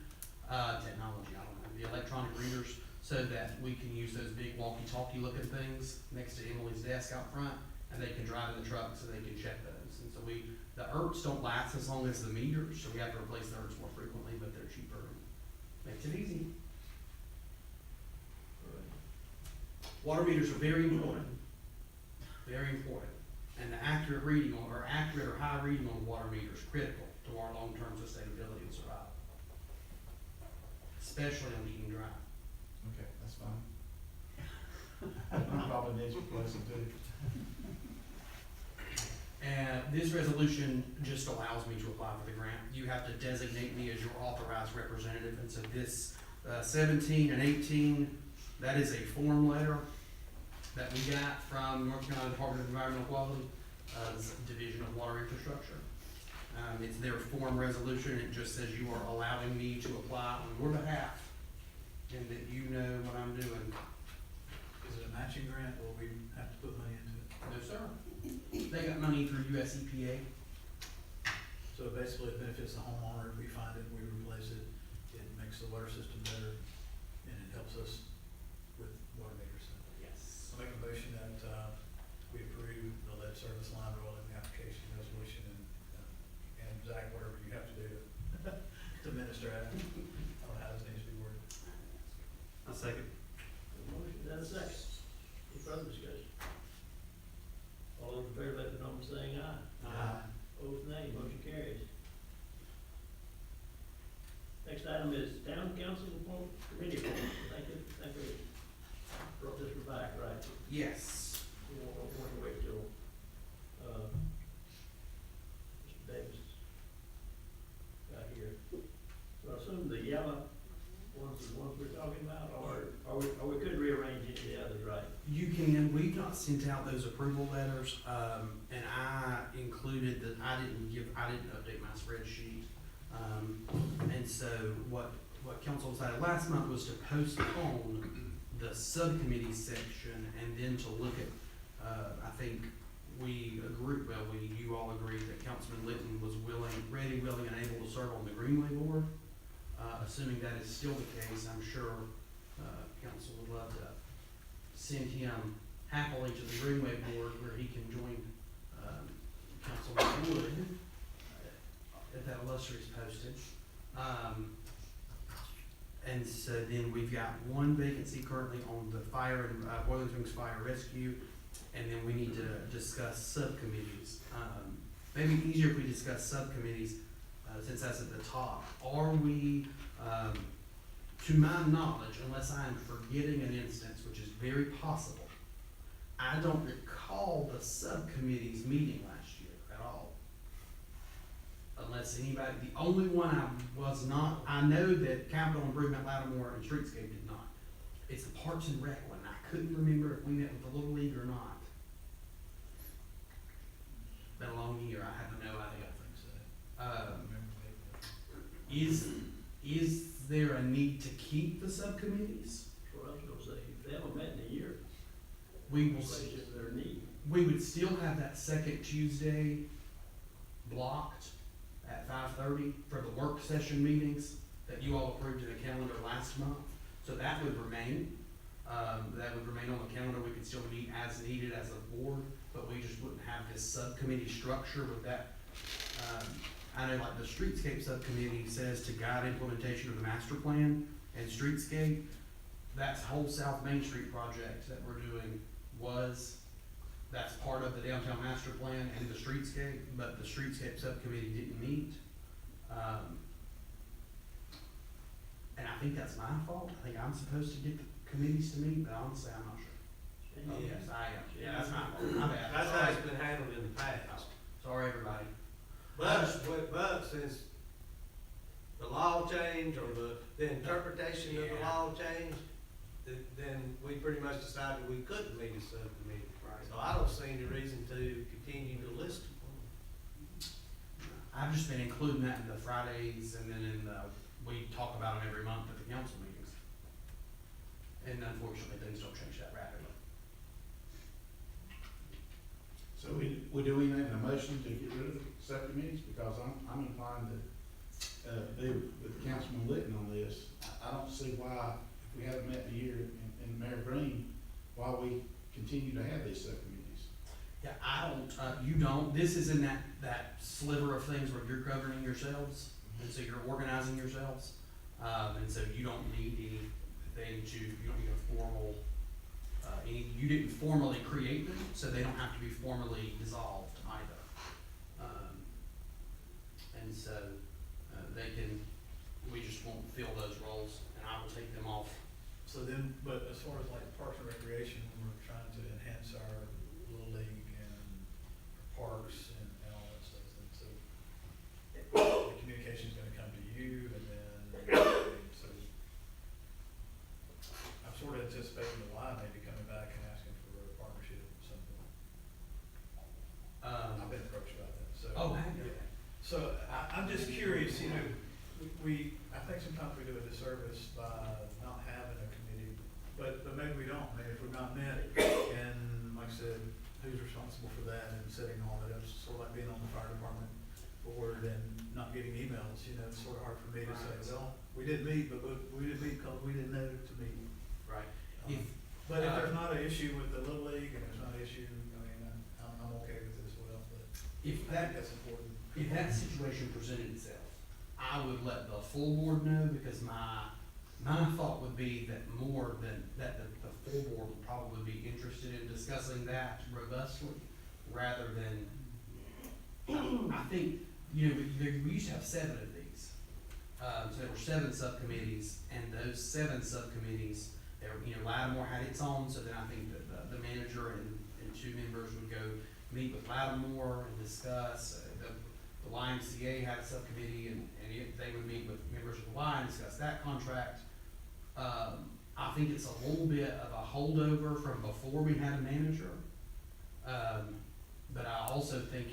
technology, I don't know, the electronic readers, so that we can use those big walkie-talkie looking things next to Emily's desk out front, and they can drive in the truck so they can check those. And so the ERTs don't last as long as the meters, so we have to replace the ERTs more frequently, but they're cheaper. Makes it easy. Water meters are very important, and the accurate reading or high reading on the water meter is critical to our long-term sustainability and survival, especially on heating and dry. Okay, that's fine. My probably needs replacing too. And this resolution just allows me to apply for the grant. You have to designate me as your authorized representative, and so this 17 and 18, that is a form letter that we got from North Carolina Department of Environmental Quality, Division of Water Infrastructure. It's their form resolution. It just says you are allowing me to apply on your behalf, and that you know what I'm doing. Is it a matching grant or we have to put money into it? No, sir. They got money through US EPA. So basically it benefits the homeowner if we find it, we replace it, it makes the water system better, and it helps us with water meters. Yes. I'll make a motion that, we approve the lead service line royalty application resolution and Zach, whatever you have to do to administer it, or how this needs to be worded. A second. Motion and a second. Any further discussion? All those in favor, let it know by saying aye. Aye. Opposed, nay. Motion carries. Next item is town council committee appointments. Thank you brought this one back, right? Yes. We won't wait till, Mr. Davis got here. So I assume the yellow ones are the ones we're talking about, or we could rearrange any of the others, right? You can, we've not sent out those approval letters, and I included that, I didn't update my spreadsheet. And so what council decided last month was to postpone the subcommittee section and then to look at, I think you all agreed that Councilman Litton was ready, willing, and able to serve on the Greenway Board. Assuming that is still the case, I'm sure, council would love to send him happily to the Greenway Board where he can join, Councilman Wood at that illustrious postage. And so then we've got one vacancy currently on the fire and Boiling Springs Fire Rescue, and then we need to discuss subcommittees. Maybe easier if we discuss subcommittees, since that's at the top. Are we to my knowledge, unless I am forgetting an instance, which is very possible, I don't recall the subcommittees meeting last year at all. Unless anybody, the only one I was not, I know that Capital Improvement, Lattimore, and Streetscape did not. It's the Parks and Rec one. I couldn't remember if we met with the Little League or not. Been a long year, I have no idea. Is there a need to keep the subcommittees? That's what I was gonna say, if they haven't met in a year, We will, it's just their need. we would still have that second Tuesday blocked at 5:30 for the work session meetings that you all approved in the calendar last month. So that would remain. That would remain on the calendar. We could still meet as needed as a board, but we just wouldn't have this subcommittee structure with that. I know like the Streetscape subcommittee says to guide implementation of the master plan, and Streetscape, that's whole South Main Street project that we're doing that's part of the downtown master plan and the Streetscape, but the Streetscape subcommittee didn't meet. And I think that's my fault. I think I'm supposed to get the committees to meet, but honestly, I'm not sure. Oh, yes, I am. Yeah, that's my fault. My bad. That's how it's been handled in the past. Sorry, everybody. But since the law changed or the interpretation of the law changed, then we pretty much decided we couldn't meet a subcommittee. Right. So I don't see any reason to continue to list them. I've just been including that in the Fridays and then we talk about them every month at the council meetings. And unfortunately, things don't change that rapidly. So do we need a motion to get rid of the subcommittees? Because I'm inclined to, be with Councilman Litton on this. I don't see why, if we haven't met a year in Mayor Green, why we continue to have these subcommittees. Yeah, I don't, you don't, this is in that sliver of things where you're governing yourselves, and so you're organizing yourselves. And so you don't need anything you don't need a formal, you didn't formally create them, so they don't have to be formally dissolved either. And so, we just won't fill those roles, and I will take them off. So then, but as far as like Parks and Recreation, when we're trying to enhance our Little League and parks and all that stuff, and so the communication's gonna come to you, and then, so I'm sort of anticipating the Y maybe coming back and asking for a partnership or something. I've been approached about that, so. Oh, have you? So I'm just curious, you know, I think sometimes we do a disservice by not having a committee, but maybe we don't, maybe if we've not met, and like I said, who's responsible for that and setting all that up, it's sort of like being on the fire department board and not getting emails, you know, it's sort of hard for me to say, well, we didn't meet, but we didn't meet because we didn't know to meet. Right. But if there's not an issue with the Little League and there's not an issue, I mean, I'm okay with it as well, but I think that's important. If that situation presented itself, I would let the full board know, because my thought would be that more than, that the full board would probably be interested in discussing that robustly, rather than, I think, you know, we used to have 7 of these. So there were 7 subcommittees, and those 7 subcommittees, you know, Lattimore had its own, so then I think that the manager and 2 members would go meet with Lattimore and discuss. The YMCA had a subcommittee, and they would meet with members of the Y and discuss that contract. I think it's a little bit of a holdover from before we had a manager. But I also think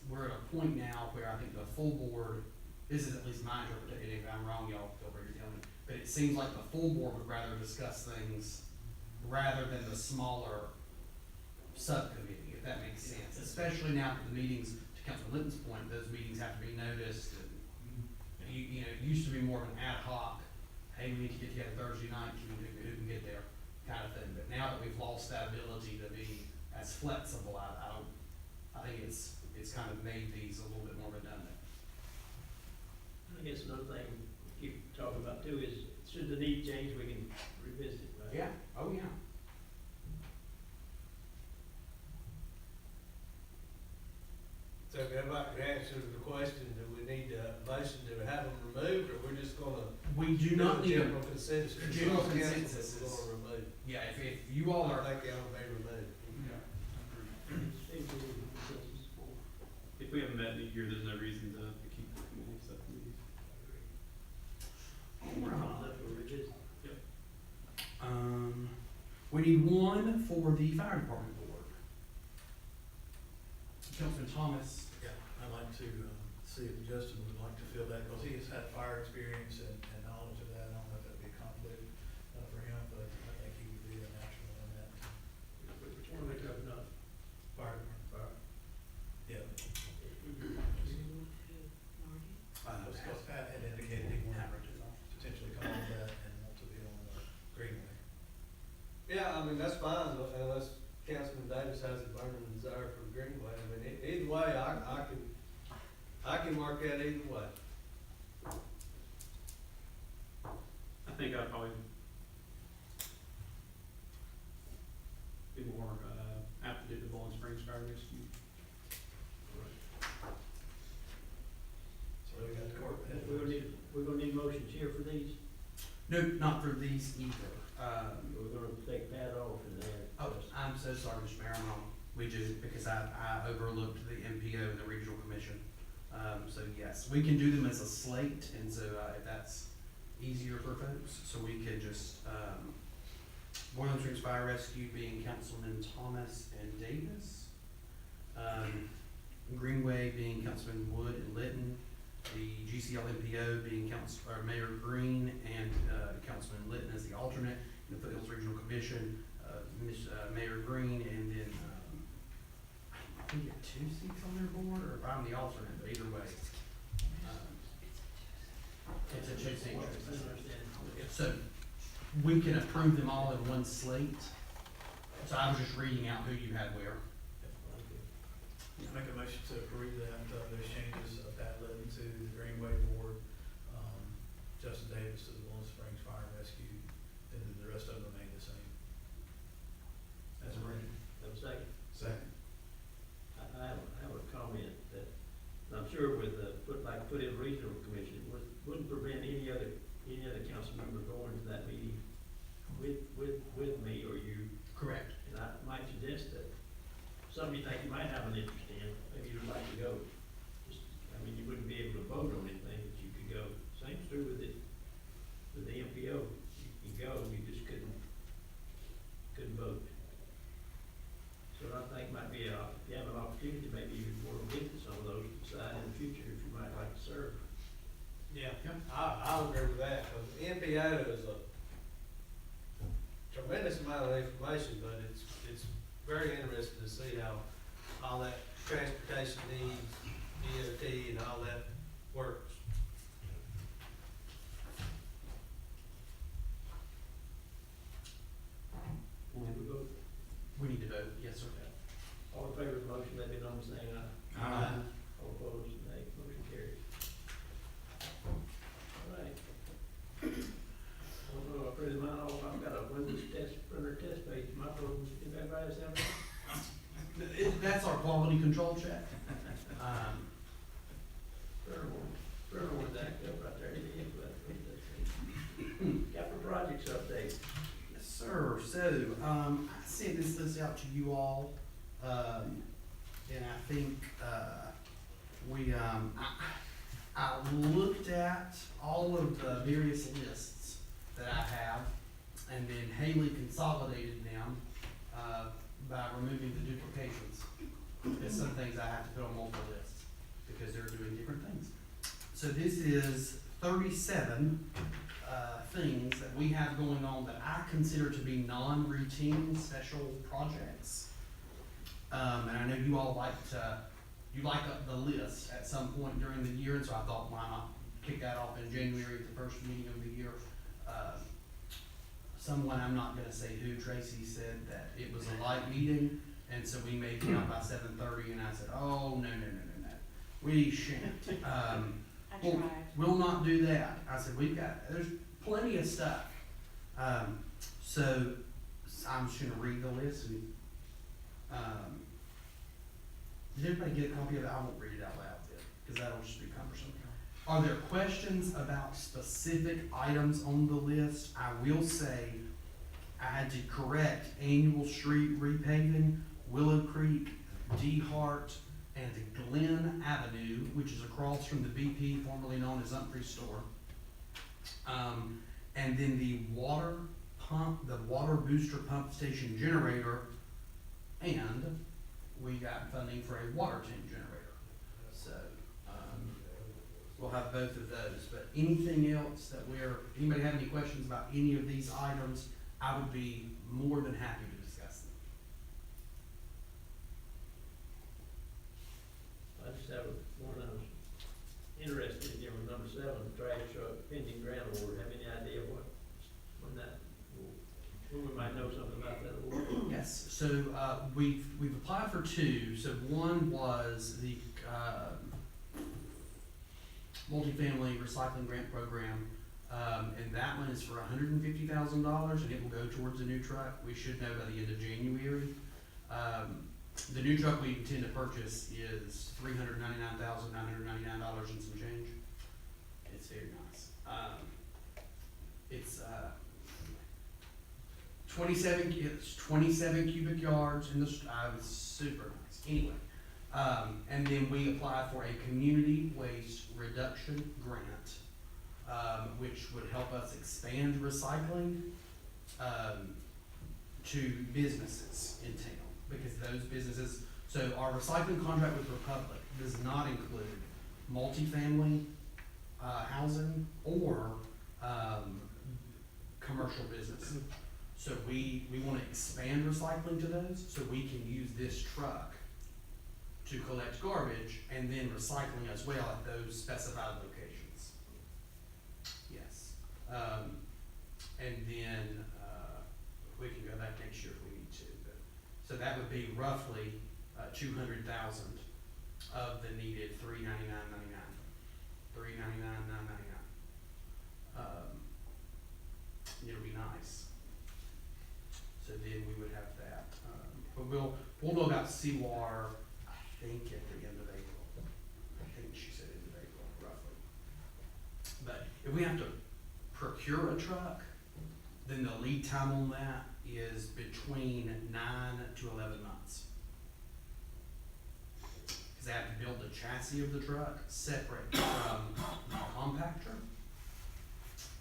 we're at a point now where I think the full board, this is at least my interpretation, if I'm wrong, y'all feel free to tell me, but it seems like the full board would rather discuss things rather than the smaller subcommittee, if that makes sense. Especially now that the meetings, to Councilman Litton's point, those meetings have to be noticed, and you know, it used to be more of an ad hoc, hey, we need to get together Thursday night, who can get there, kind of thing. But now that we've lost that ability to be as flexible, I think it's kind of made these a little bit more redundant. I guess another thing we keep talking about too is, should the need change, we can revisit it, right? Yeah, oh yeah. So if everybody can answer the question, do we need a motion to have them removed, or we're just gonna We do not need General a, consensus. general Council is consensus is- gonna remove. yeah, if you all are, I think they ought to be removed. If we haven't met in a year, there's no reason to keep the committee subcommittees. we need one for the fire department board. Councilman Thomas, Yeah, I'd like to, see if Justin would like to fill that, because he has had fire experience and knowledge of that. I don't know if that'd be a conflict, for him, but I think he would be a natural in that. Which one are we talking about? Fire department. Yeah. Because Pat had indicated he wanted to potentially come on that and want to be on the Greenway. Yeah, I mean, that's fine, unless Councilman Davis has a burning desire for Greenway. I mean, either way, I can work that either way. I think I'd probably be more, apt to do the Bowling Springs Fire Rescue. So we got the court. We're gonna need motions here for these. no, not for these either. We're gonna take Pat off and then. Oh, I'm so sorry, Mr. Mayor, I'm wrong. We do, because I overlooked the MPO and the regional commission. So yes, we can do them as a slate, and so, if that's easier for folks, so we could just, Boiling Springs Fire Rescue being Councilman Thomas and Davis. Greenway being Councilman Wood and Litton. The GCL MPO being Mayor Green and, Councilman Litton as the alternate. And the Foothills Regional Commission, Mayor Green, and then, I think you have 2 seats on their board, or if I'm the alternate, but either way. It's a 2-seat. So, we can approve them all in one slate. So I was just reading out who you had where. I make a motion to approve that, those changes, Pat Litton to the Greenway Board, Justin Davis to the Bowling Springs Fire and Rescue, and then the rest of them remain the same. As written. Have a second. Second. I have a comment that, I'm sure with put in regional commission, wouldn't prevent any other council member going to that meeting with me or you. Correct. And I might suggest that some of you think you might have an interest in, maybe you'd like to go. Just, I mean, you wouldn't be able to vote on anything, but you could go. Same's true with the MPO. You go, you just couldn't vote. So I think might be, if you have an opportunity, maybe you'd want to visit some of those, decide in the future if you might like to serve. Yeah, I'll agree with that, because MPO is a tremendous amount of information, but it's very interesting to see how all that transportation needs, DOT and all that works. Did we vote? We need to vote, yes, sir. All in favor of the motion, let me know by saying aye. Aye. All opposed, nay. Motion carries. All right. I printed mine off. I've got a Windows printer test page. My program, if everybody has that? That's our quality control check. Printer one's act up right there. It is, but capital projects update. Yes, sir. So, I sent this list out to you all, and I think, I looked at all of the various lists that I have, and then Haley consolidated them, by removing the duplications. There's some things I have to put on multiple lists, because they're doing different things. So this is 37, things that we have going on that I consider to be non-routine special projects. And I know you all you like the list at some point during the year, and so I thought, why not kick that off in January at the first meeting of the year? Someone, I'm not gonna say who, Tracy said that it was a light meeting, and so we made it out by 7:30, and I said, oh, no, we shan't. We'll not do that. I said, there's plenty of stuff. So I'm just gonna read the list and, did everybody get a copy of it? I won't read it out loud then, because that'll just be cumbersome. Are there questions about specific items on the list? I will say, I had to correct Annual Street repaving, Willow Creek, D Hart, and Glen Avenue, which is across from the BP, formerly known as Humphrey Store. And then the water pump, the water booster pump station generator, and we got funding for a water tank generator. So, we'll have both of those, but anything else that anybody have any questions about any of these items, I would be more than happy to discuss them. I just have one I was interested in, was number 7, trash truck pending grant award. Have any idea when we might know something about that award? Yes, so, we've applied for 2. So one was the, multifamily recycling grant program. And that one is for $150,000, and it will go towards a new truck. We should know by the end of January. The new truck we intend to purchase is $399,999 and some change. It's very nice. It's 27 cubic yards, and it's super nice. Anyway, and then we applied for a community waste reduction grant, which would help us expand recycling to businesses in town, because those businesses, so our recycling contract with Republic does not include multifamily housing or commercial business. So we want to expand recycling to those, so we can use this truck to collect garbage and then recycling as well at those specified locations. Yes. And then, we can go back next year if we need to, but, so that would be roughly, 200,000 of the needed $399.99. It'll be nice. So then we would have that, but we'll know about CWAR, I think at the end of April. I think she said end of April, roughly. But if we have to procure a truck, then the lead time on that is between 9 to 11 months. Because they have to build the chassis of the truck separate from the compactor.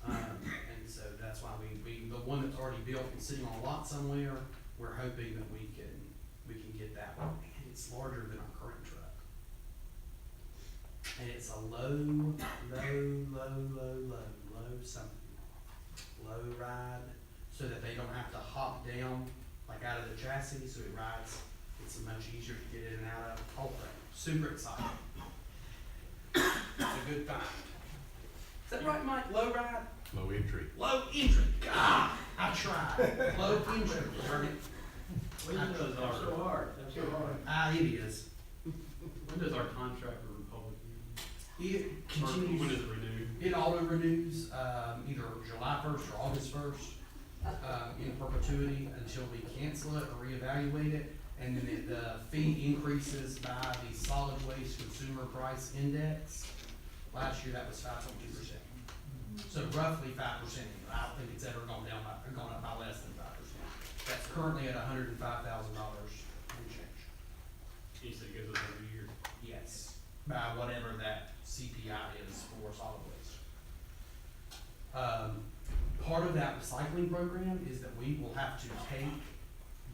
And so that's why we the one that's already built and sitting on a lot somewhere, we're hoping that we can get that one. And it's larger than our current truck. And it's a low something. Low ride, so that they don't have to hop down like out of the chassis, so it rides, it's much easier to get in and out of. Whole thing, super exciting. It's a good find. Is that right, Mike? Low ride? Low entry. Low entry. God, I tried. Low entry, darn it. Windows are so hard, that's so hard. It is. When does our contract with Republic end? It Or continues. when is it renewed? It auto renews, either July 1st or August 1st, in perpetuity until we cancel it or reevaluate it. And then the fee increases by the solid waste consumer price index. Last year that was 5.2%. So roughly 5%. I don't think it's ever gone up by less than 5%. That's currently at $105,000 and change. You said it goes up every year. Yes, by whatever that CPI is for solid waste. Part of that recycling program is that we will have to take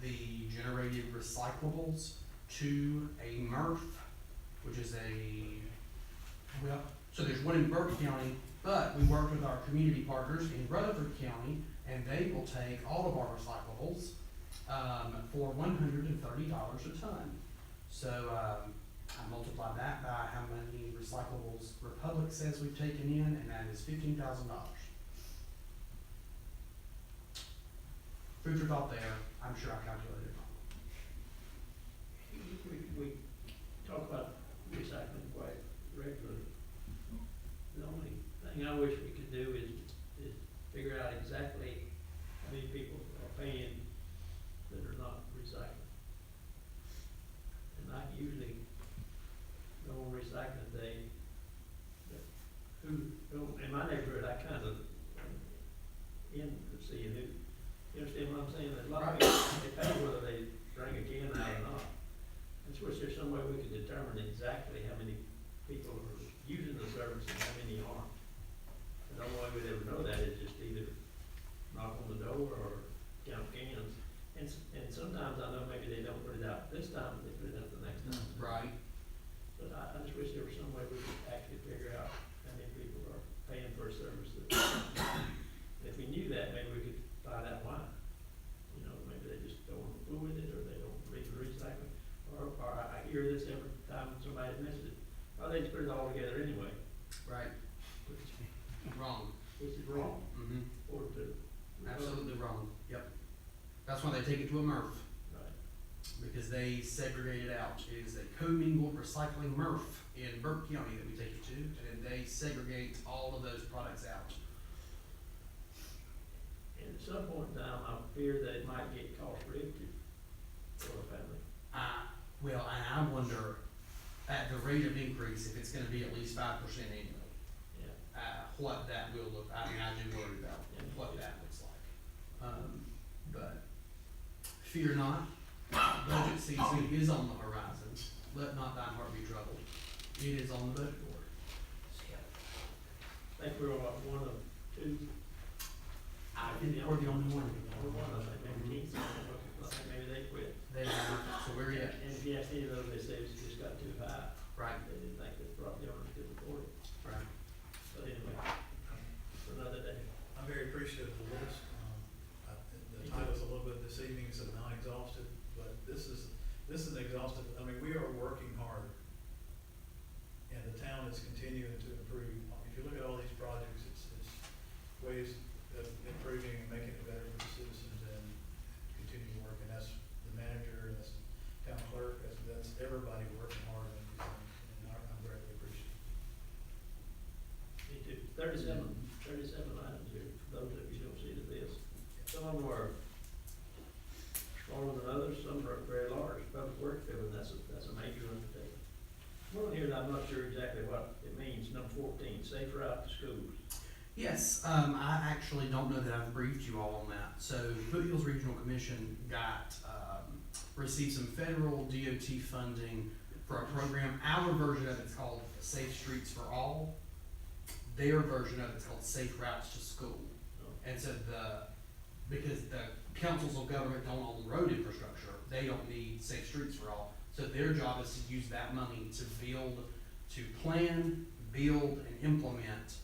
the generated recyclables to a MRF, which is so there's one in Burke County, but we work with our community partners in Rutherford County, and they will take all of our recyclables, for $130 a ton. So, I multiply that by how many recyclables Republic says we've taken in, and that is $15,000. Food for thought there. I'm sure I calculated it wrong. We talk about recycling quite regularly. The only thing I wish we could do is figure out exactly how many people are paying that are not recycling. And I usually go on recycling day, but my neighborhood, I kind of, in to see who, you understand what I'm saying? There's a lot of people, they pay whether they bring a can out or not. I just wish there's some way we could determine exactly how many people are using the service and how many aren't. And the only way we'd ever know that is just either knock on the door or count cans. And sometimes I know maybe they don't put it out this time, but they put it out the next time. Right. But I just wish there was some way we could actually figure out how many people are paying for a service that, if we knew that, maybe we could find out why. You know, maybe they just don't want to fool with it, or they don't read the recycling, or I hear this every time somebody misses it. Or they just put it all together anyway, Right. which Wrong. is wrong, Mm-hmm. or to. Absolutely wrong. Yep. That's why they take it to a MRF, Right. because they segregate it out. It is a commingled recycling MRF in Burke County that we take it to, and they segregate all of those products out. And at some point in time, I fear that it might get cost prohibitive for a family. Well, and I wonder, at the rate of increase, if it's gonna be at least 5% annually, Yeah. what that will look, I mean, I do worry about what that looks like. But fear not, budget season is on the horizon. Let not thine heart be troubled. It is on the budget board. I think we're one of two. I think we're the only one. We're one of them, maybe Keith's, I think maybe they quit. They have, so where you at? And if you ask any of them, they say it's just got too high. Right. They didn't think the property owners could afford it. Right. But anyway, for another day. I'm very appreciative of this. The title's a little bit deceiving, it's not exhaustive, but this is an exhaustive, I mean, we are working hard. And the town is continuing to improve. If you look at all these projects, it's ways of improving and making it better for the citizens and continue to work. And that's the manager, and that's the town clerk, that's everybody working hard on these things. And I'm greatly appreciative. Me too. 37 items here, for those of you who don't see the list. Some of them are smaller than others, some are very large. Public Works building, that's a major undertaking. One here that I'm not sure exactly what it means, number 14, safe route to schools. Yes, I actually don't know that I've briefed you all on that. So Foothills Regional Commission received some federal DOT funding for a program. Our version of it's called Safe Streets for All. Their version of it's called Safe Routes to School. And so because the councils of government don't own road infrastructure, they don't need safe streets for all. So their job is to use that money to plan, build, and implement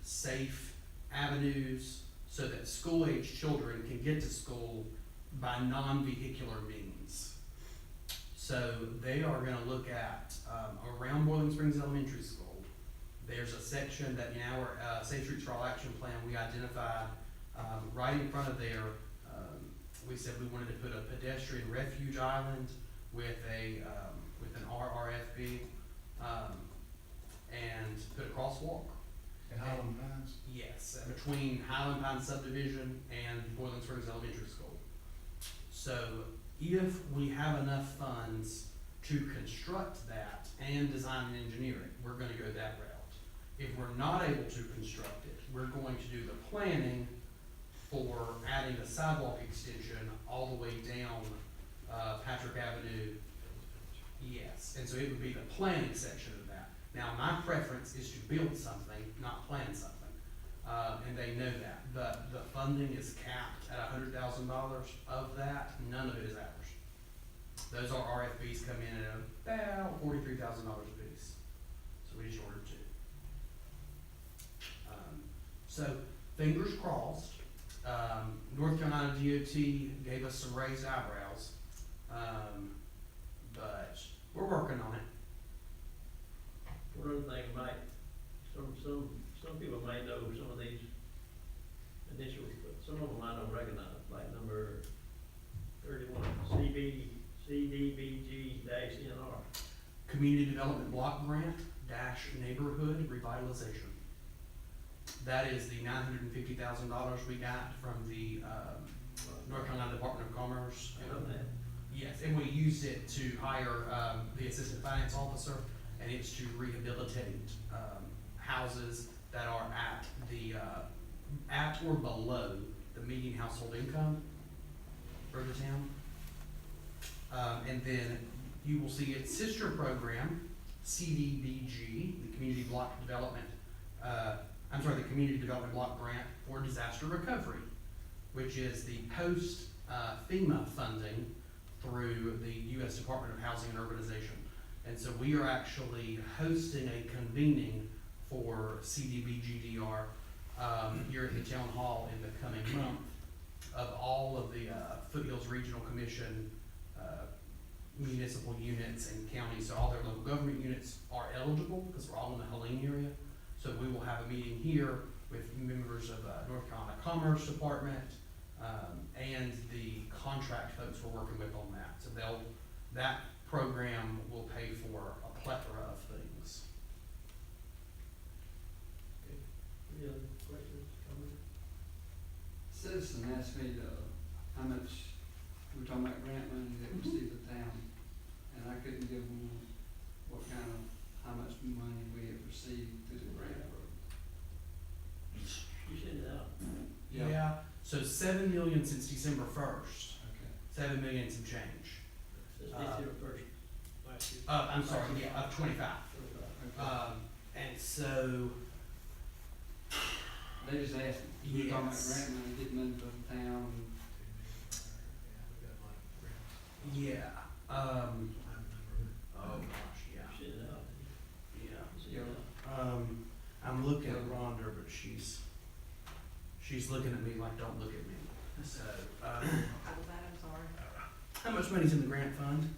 safe avenues so that school-age children can get to school by non-vehicular means. So they are gonna look at, around Boiling Springs Elementary School, there's a section that in our Safe Streets for All Action Plan, we identified right in front of there, we said we wanted to put a pedestrian refuge island with an RRFB, and put a crosswalk. In Highland Pines? Yes, between Highland Pines subdivision and Boiling Springs Elementary School. So if we have enough funds to construct that and design and engineer it, we're gonna go that route. If we're not able to construct it, we're going to do the planning for adding a sidewalk extension all the way down Patrick Avenue. Yes, and so it would be the planning section of that. Now, my preference is to build something, not plan something, and they know that. But the funding is capped at $100,000. Of that, none of it is ours. Those are RFBs come in at about $43,000 a piece. So we just ordered two. So fingers crossed. North Carolina DOT gave us some raised eyebrows, but we're working on it. One other thing, Mike, some people may know some of these initials, but some of them I don't recognize, like number 31, CDBG-NR. Community Development Block Grant - Neighborhood Revitalization. That is the $950,000 we got from the North Carolina Department of Commerce. I know that. Yes, and we used it to hire the assistant finance officer, and it's to rehabilitate houses that are at the, at or below the median household income for the town. And then you will see its sister program, CDBG, the Community Block Development, the Community Development Block Grant for Disaster Recovery, which is the post FEMA funding through the U.S. Department of Housing and Urbanization. And so we are actually hosting a convening for CDBGDR here at the town hall in the coming month of all of the Foothills Regional Commission municipal units and counties. So all their local government units are eligible because we're all in the Helene area. So we will have a meeting here with members of North Carolina Commerce Department and the contract folks we're working with on that. So that program will pay for a plethora of things. Any other questions, comments? Citizen asked me how much, we were talking about grant money that received the town, and I couldn't give them how much money we have received through the grant program. You send it out. Yeah. So 7 million since December 1st. Okay. 7 million some change. Since December first, last year. I'm sorry, yeah, of 25. Okay. And so, They just asked me, we were talking about Yes. grant money, getting money from the town. yeah, oh gosh, yeah, Send it out. yeah. Send it out. I'm looking at Rhonda, but she's looking at me like, don't look at me. So, How was that? I'm sorry. how much money's in the grant fund?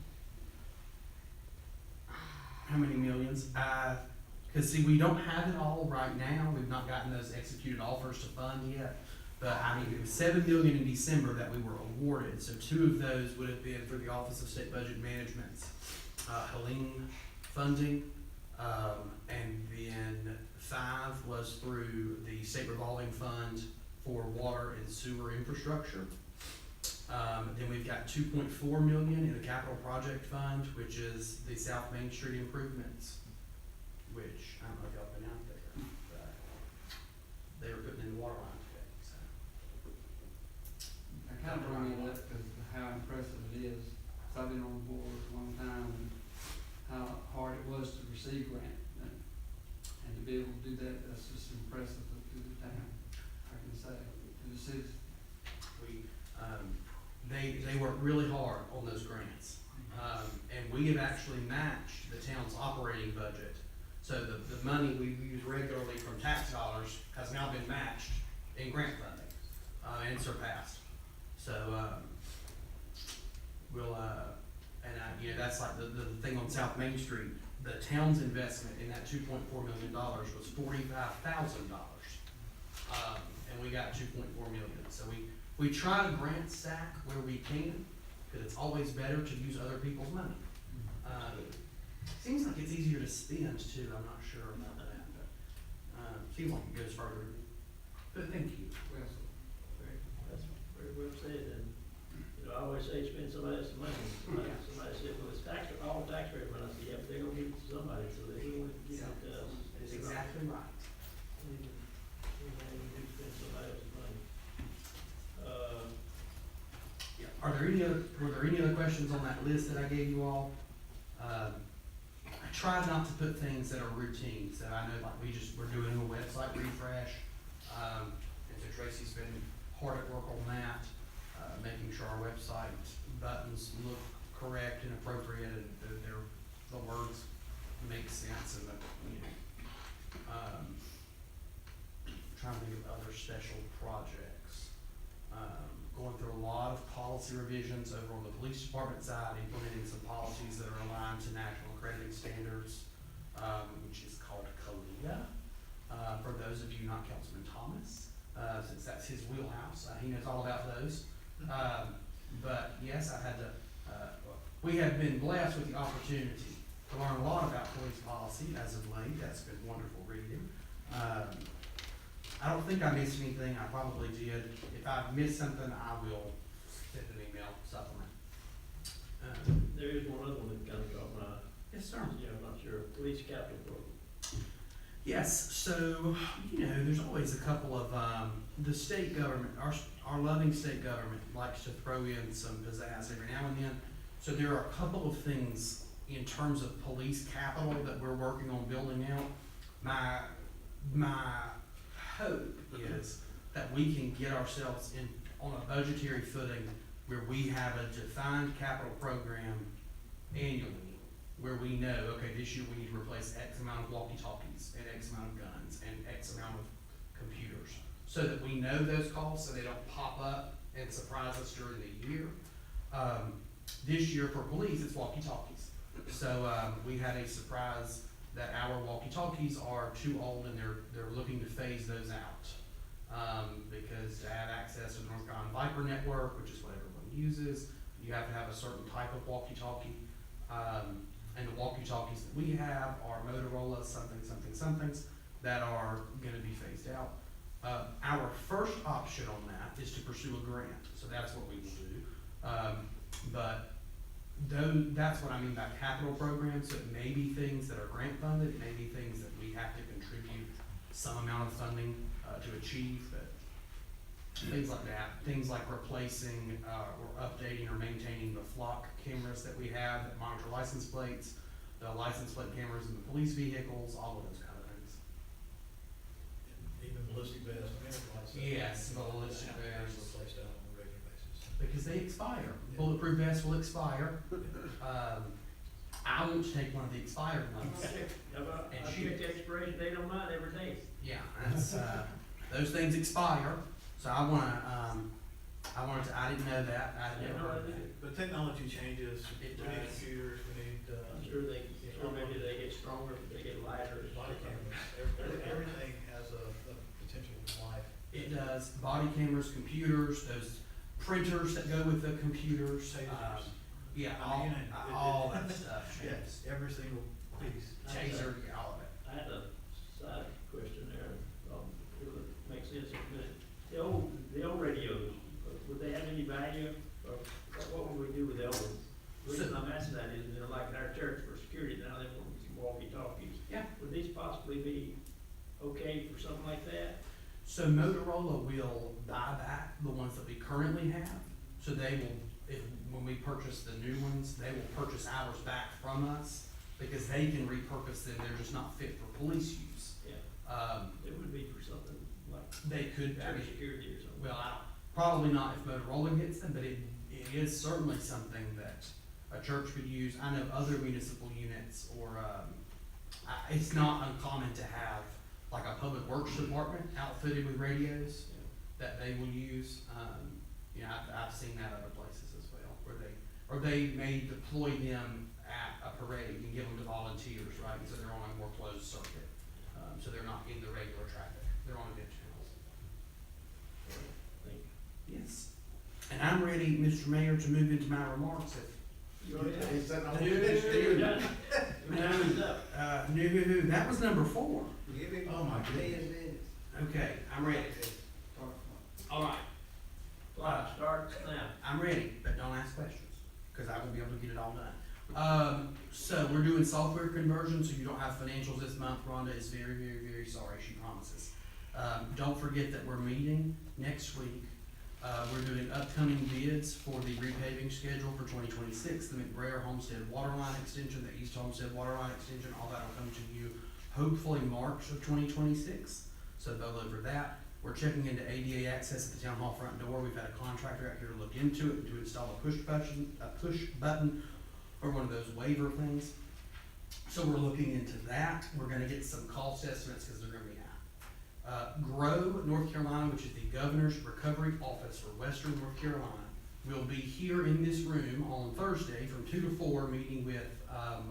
How many millions? Cause see, we don't have it all right now. We've not gotten those executed offers to fund yet. But I mean, it was 7 million in December that we were awarded. So 2 of those would have been through the Office of State Budget Management's Helene funding. And then 5 was through the state revolving fund for water and sewer infrastructure. Then we've got 2.4 million in the capital project fund, which is the South Main Street improvements, which I don't know if y'all been out there, but they were putting in the water line today, so. I kind of bring it up because how impressive it is. 'Cause I've been on the board a long time, and how hard it was to receive grant. And to be able to do that, that's just impressive to the town, I can say, to the citizens. They work really hard on those grants. And we have actually matched the town's operating budget. So the money we use regularly from tax dollars has now been matched in grant funding, and surpassed. So, that's like the thing on South Main Street. The town's investment in that $2.4 million was $45,000. And we got 2.4 million. So we try to grant stack where we can, because it's always better to use other people's money. Seems like it's easier to spend too, I'm not sure about that, but, seems like it goes further. But thank you. Well, That's very well said, and, I always say spend somebody else's money. Somebody said, well, it's all taxpayer money. I said, yeah, but they're gonna give it to somebody, so they will give it to us. That's exactly right. We spend somebody else's money. Yeah. Were there any other questions on that list that I gave you all? I tried not to put things that are routine, so I know like we're doing a website refresh. And so Tracy's been hard at work on that, making sure our website buttons look correct and appropriate and the words make sense and trying to think of other special projects. Going through a lot of policy revisions over on the police department side, implementing some policies that are aligned to national accrediting standards, which is called CALIA. For those of you not Councilman Thomas, since that's his wheelhouse, he knows all about those. But yes, we have been blessed with the opportunity to learn a lot about police policy as of late. That's been wonderful reading. I don't think I missed anything. I probably did. If I've missed something, I will send an email supplement. There is one other one that kind of caught my eye. Yes, sir. Yeah, I'm not sure, police capital program. Yes, so, there's always a couple of, the state government, our loving state government likes to throw in some pizzazz every now and then. So there are a couple of things in terms of police capital that we're working on building out. My hope is that we can get ourselves on a budgetary footing where we have a defined capital program annually, where we know, okay, this year we need to replace X amount of walkie-talkies and X amount of guns and X amount of computers, so that we know those costs so they don't pop up and surprise us during the year. This year for police, it's walkie-talkies. So we had a surprise that our walkie-talkies are too old and they're looking to phase those out. Because to have access to the North Carolina Viper network, which is what everyone uses, you have to have a certain type of walkie-talkie. And the walkie-talkies that we have are Motorola somethings that are gonna be phased out. Our first option on that is to pursue a grant, so that's what we will do. But that's what I mean by capital programs. So it may be things that are grant funded, it may be things that we have to contribute some amount of funding to achieve, but things like that. Things like replacing or updating or maintaining the flock cameras that we have that monitor license plates, the license plate cameras in the police vehicles, all of those kind of things. Even ballistic vests, lights. Yes, ballistic vests. Replaced out on a regular basis. Because they expire. Bulletproof vests will expire. I won't take one of the expired ones. I check the expiration date on mine every day. Yeah, that's, those things expire, so I didn't know that, I Yeah, didn't no, know I that. do. But technology changes, we It need does. computers, we need, I'm sure maybe they get stronger, but they get lighter. body cameras, everything has a potential life. It does, body cameras, computers, those printers that go with the computers, Tasers. yeah, I mean, all that stuff changes. Yes, every single piece. Taser, yeah, all of it. I had a side question there, it would make sense in a minute. The old radios, would they have any value, or what would we do with the old ones? The reason I'm asking that is, like in our church for security, now they want some walkie-talkies. Yeah. Would these possibly be okay for something like that? So Motorola will buy back the ones that we currently have, so they will, when we purchase the new ones, they will purchase ours back from us, because they can repurpose them, they're just not fit for police use. Yeah. It would be for something like They could, I church mean, security or something. well, probably not if Motorola gets them, but it is certainly something that a church could use. I know other municipal units, or, it's not uncommon to have like a public works department outfitted with radios that they will use. I've seen that other places as well, or they may deploy them at a parade and give them to volunteers, right? And so they're on a more closed circuit. So they're not in the regular traffic, they're on event channels. Thank you. Yes. And I'm ready, Mr. Mayor, to move into my remarks if. You already have. Is that not what New, you did? You're done. Your time is up. That was number 4. Oh, my goodness. Okay, I'm ready. All right, Clock starts now. I'm ready, but don't ask questions, because I won't be able to get it all done. So we're doing software conversion, so you don't have financials this month. Rhonda is very, very, very sorry, she promises. Don't forget that we're meeting next week. We're doing upcoming bids for the repaving schedule for 2026, the McBrayer Homestead Waterline Extension, the East Homestead Waterline Extension, all that'll come to you hopefully March of 2026. So they'll over that. We're checking into ADA access at the town hall front door. We've had a contractor out here to look into it, to install a push button or one of those waiver things. So we're looking into that. We're gonna get some cost estimates because they're gonna be high. GROW North Carolina, which is the Governor's Recovery Office for Western North Carolina, will be here in this room on Thursday from 2 to 4, meeting with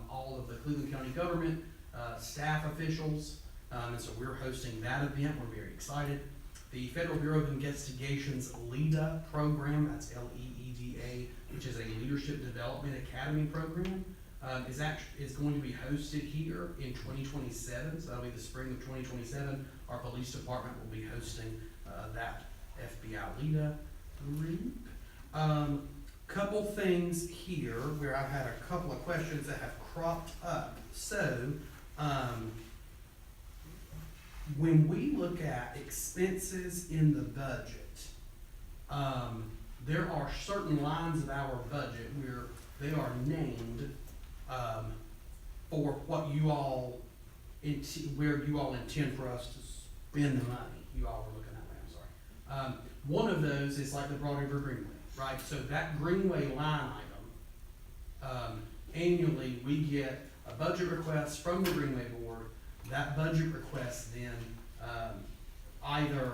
all of the Cleveland County government, staff officials, and so we're hosting that event. We're very excited. The Federal Bureau of Investigation's LEADA program, that's LEEDA, which is a Leadership Development Academy program, is going to be hosted here in 2027. So that'll be the spring of 2027. Our police department will be hosting that FBI LEADA group. Couple things here where I've had a couple of questions that have cropped up. So, when we look at expenses in the budget, there are certain lines of our budget where they are named, for what you all, where you all intend for us to spend the money. You all were looking at that, I'm sorry. One of those is like the Broad River Greenway, right? So that Greenway line item, annually, we get a budget request from the Greenway Board. That budget request then, either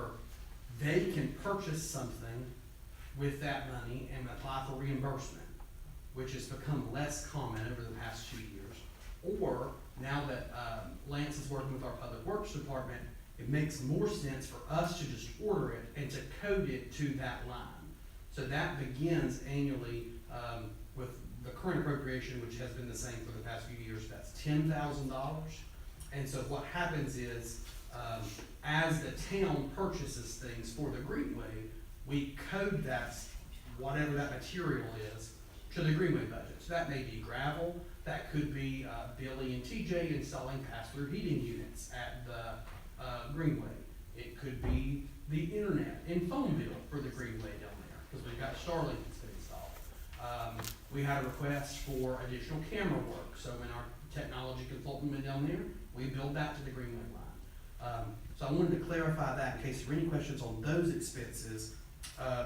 they can purchase something with that money and apply for reimbursement, which has become less common over the past 2 years. Or, now that Lance is working with our Public Works Department, it makes more sense for us to just order it and to code it to that line. So that begins annually with the current appropriation, which has been the same for the past few years. That's $10,000. And so what happens is, as the town purchases things for the Greenway, we code that, whatever that material is, to the Greenway budget. So that may be gravel, that could be Billy and TJ installing pass-through heating units at the Greenway. It could be the internet and phone bill for the Greenway down there, because we've got Starlink that's been installed. We had a request for additional camera work, so when our technology consultant went down there, we billed that to the Greenway line. So I wanted to clarify that in case there were any questions on those expenses,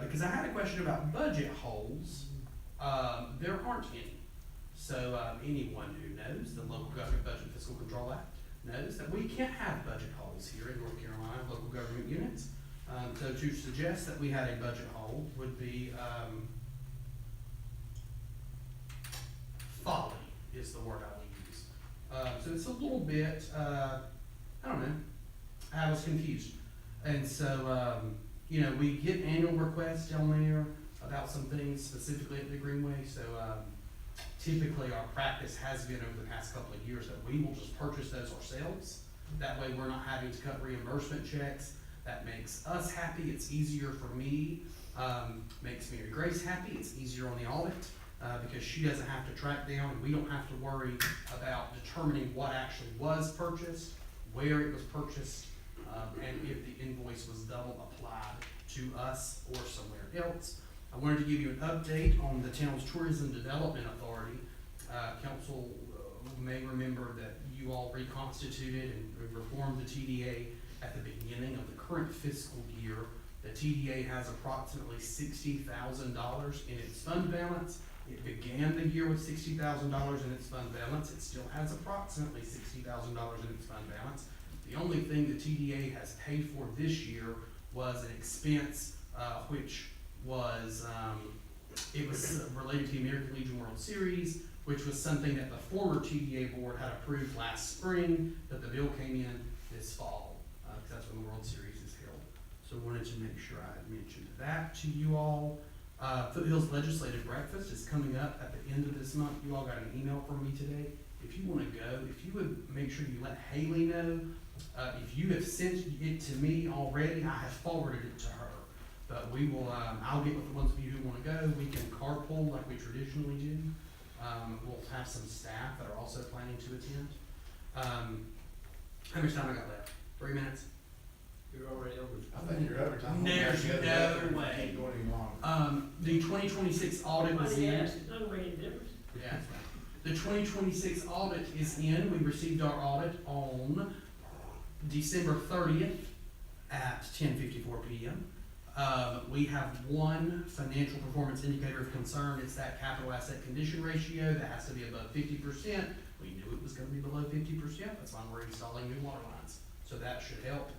because I had a question about budget holes. There aren't any. So anyone who knows the Local Government Budget and Fiscal Control Act knows that we can't have budget holes here in North Carolina, local government units. So to suggest that we had a budget hole would be folly is the word I would use. So it's a little bit, I don't know, I was confused. And so, you know, we get annual requests down there about some things specifically at the Greenway. So typically our practice has been over the past couple of years that we will just purchase those ourselves. That way we're not having to cut reimbursement checks. That makes us happy. It's easier for me. Makes Mary Grace happy. It's easier on the audit. Because she doesn't have to track down, and we don't have to worry about determining what actually was purchased, where it was purchased, and if the invoice was double applied to us or somewhere else. I wanted to give you an update on the town's Tourism Development Authority. Council may remember that you all reconstituted and reformed the TDA at the beginning of the current fiscal year. The TDA has approximately $60,000 in its fund balance. It began the year with $60,000 in its fund balance. It still has approximately $60,000 in its fund balance. The only thing the TDA has paid for this year was an expense, which was, it was related to the American Legion World Series, which was something that the former TDA board had approved last spring, but the bill came in this fall, because that's when the World Series is held. So I wanted to make sure I had mentioned that to you all. Foothills Legislative Breakfast is coming up at the end of this month. You all got an email from me today. If you want to go, if you would make sure you let Haley know. If you have sent it to me already, I have forwarded it to her. But we will, I'll get with the ones of you who want to go. We can carpool like we traditionally do. We'll have some staff that are also planning to attend. How much time I got left? 3 minutes? You're already over. I think you're over time. There's no way. Can't go any longer. The 2026 audit was Somebody in. asked, it doesn't make any difference. Yeah. The 2026 audit is in. We received our audit on December 30th at 10:54 p.m. We have one financial performance indicator of concern. It's that capital asset condition ratio that has to be above 50%. We knew it was going to be below 50%. That's why we're installing new water lines. So that should help.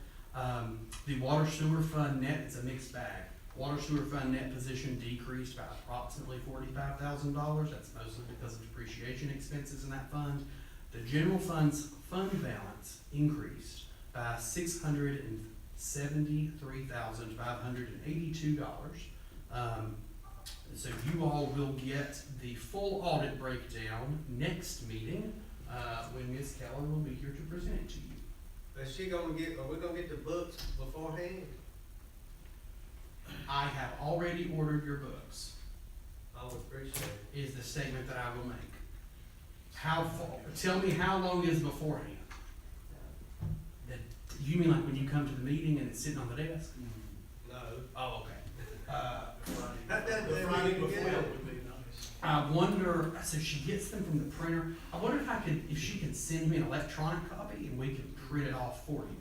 The water sewer fund net is a mixed bag. Water sewer fund net position decreased by approximately $45,000. That's mostly because of depreciation expenses in that fund. The general fund's fund balance increased by $673,582. So you all will get the full audit breakdown next meeting, when Ms. Keller will be here to present it to you. Is she gonna get, are we gonna get the books beforehand? I have already ordered your books, I would appreciate it. is the statement that I will make. How far, tell me how long is beforehand? You mean like when you come to the meeting and it's sitting on the desk? No. Oh, okay. That Friday before before. would be nice. I wonder, so she gets them from the printer. I wonder if she could send me an electronic copy and we could print it off for you.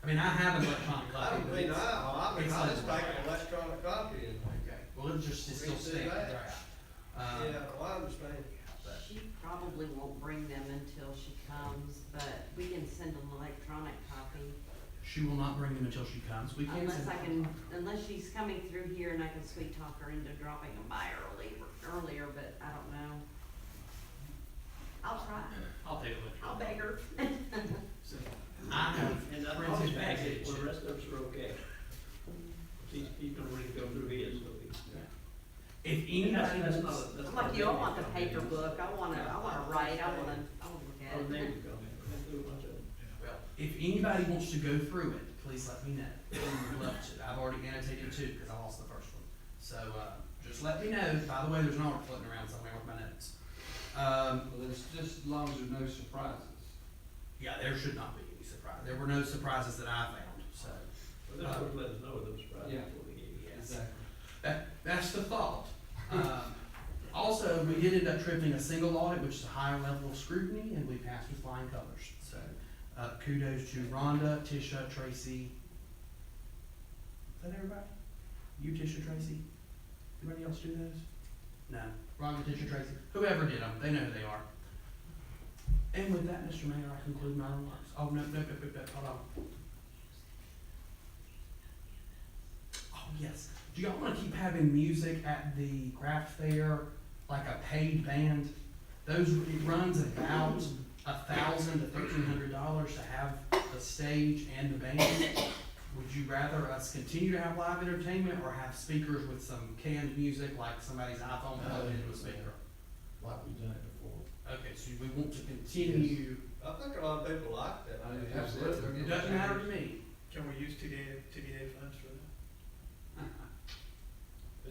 I mean, I have an electronic I copy. don't but mean, it's- I it's just like- take an electronic copy and, Okay, well, it's still Read through stamped, that. right? yeah, well, I understand. She probably won't bring them until she comes, but we can send an electronic copy. She will not bring them until she comes. We can Unless send I can, unless she's coming through here and I can sweet talk her into dropping them by earlier, but I don't know. I'll try. I'll take a look. I'll beg her. I have And the printed office package, package. well, the rest of us are okay. He's gonna really go through his, so he. If And that's anybody not, wants, that's I'm not. like you, I want the paper book, I wanna write, I wanna look Oh, at there it. you go. Let's do a bunch of them. well, if anybody wants to go through it, please let me know. I would love to. I've already annotated two because I lost the first one. So, just let me know. By the way, there's an article floating around somewhere with my notes. Well, there's just as long as there's no surprises. Yeah, there should not be any surprise. There were no surprises that I found, so. Well, they're supposed to let us know of those surprises Yeah. before we give you. Exactly. That's the thought. Also, we did end up tripping a single audit, which is a higher level of scrutiny, and we passed with flying colors. So, kudos to Rhonda, Tisha, Tracy. Is that everybody? You, Tisha, Tracy? Anybody else do those? No. Rhonda, Tisha, Tracy. Whoever did them, they know who they are. And with that, Mr. Mayor, I conclude my remarks. Oh, no, hold on. Oh, yes. Do y'all wanna keep having music at the craft fair, like a paid band? Those, it runs about $1,000 to $1,300 to have the stage and the band. Would you rather us continue to have live entertainment or have speakers with some canned music, like somebody's iPhone plugged into a speaker? Like we've done it before. Okay, so we want to continue, I think a lot of people like that. Absolutely. it doesn't matter to me. Can we use TDA funds for that?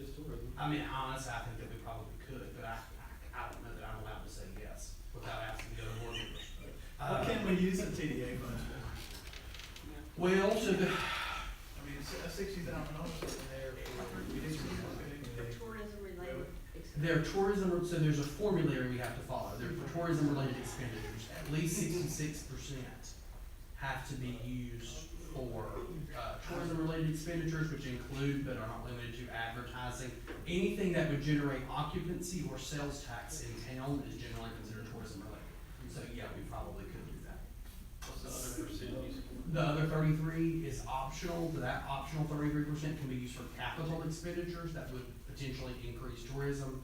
It's tourism. I mean, honestly, I think that we probably could, but I don't know that I'm allowed to say yes without asking the other board members. What can we use the TDA funds for? Well, so the, I mean, it's $60,000 in there for, we did some For tourism related expenses. their tourism, so there's a formulary we have to follow. They're for tourism related expenditures. At least 66% have to be used for, tourism related expenditures, which include but are not limited to advertising. Anything that would generate occupancy or sales tax in town is generally considered tourism related. So yeah, we probably could do that. What's the other percentage? The other 33 is optional, but that optional 33% can be used for capital expenditures that would potentially increase tourism.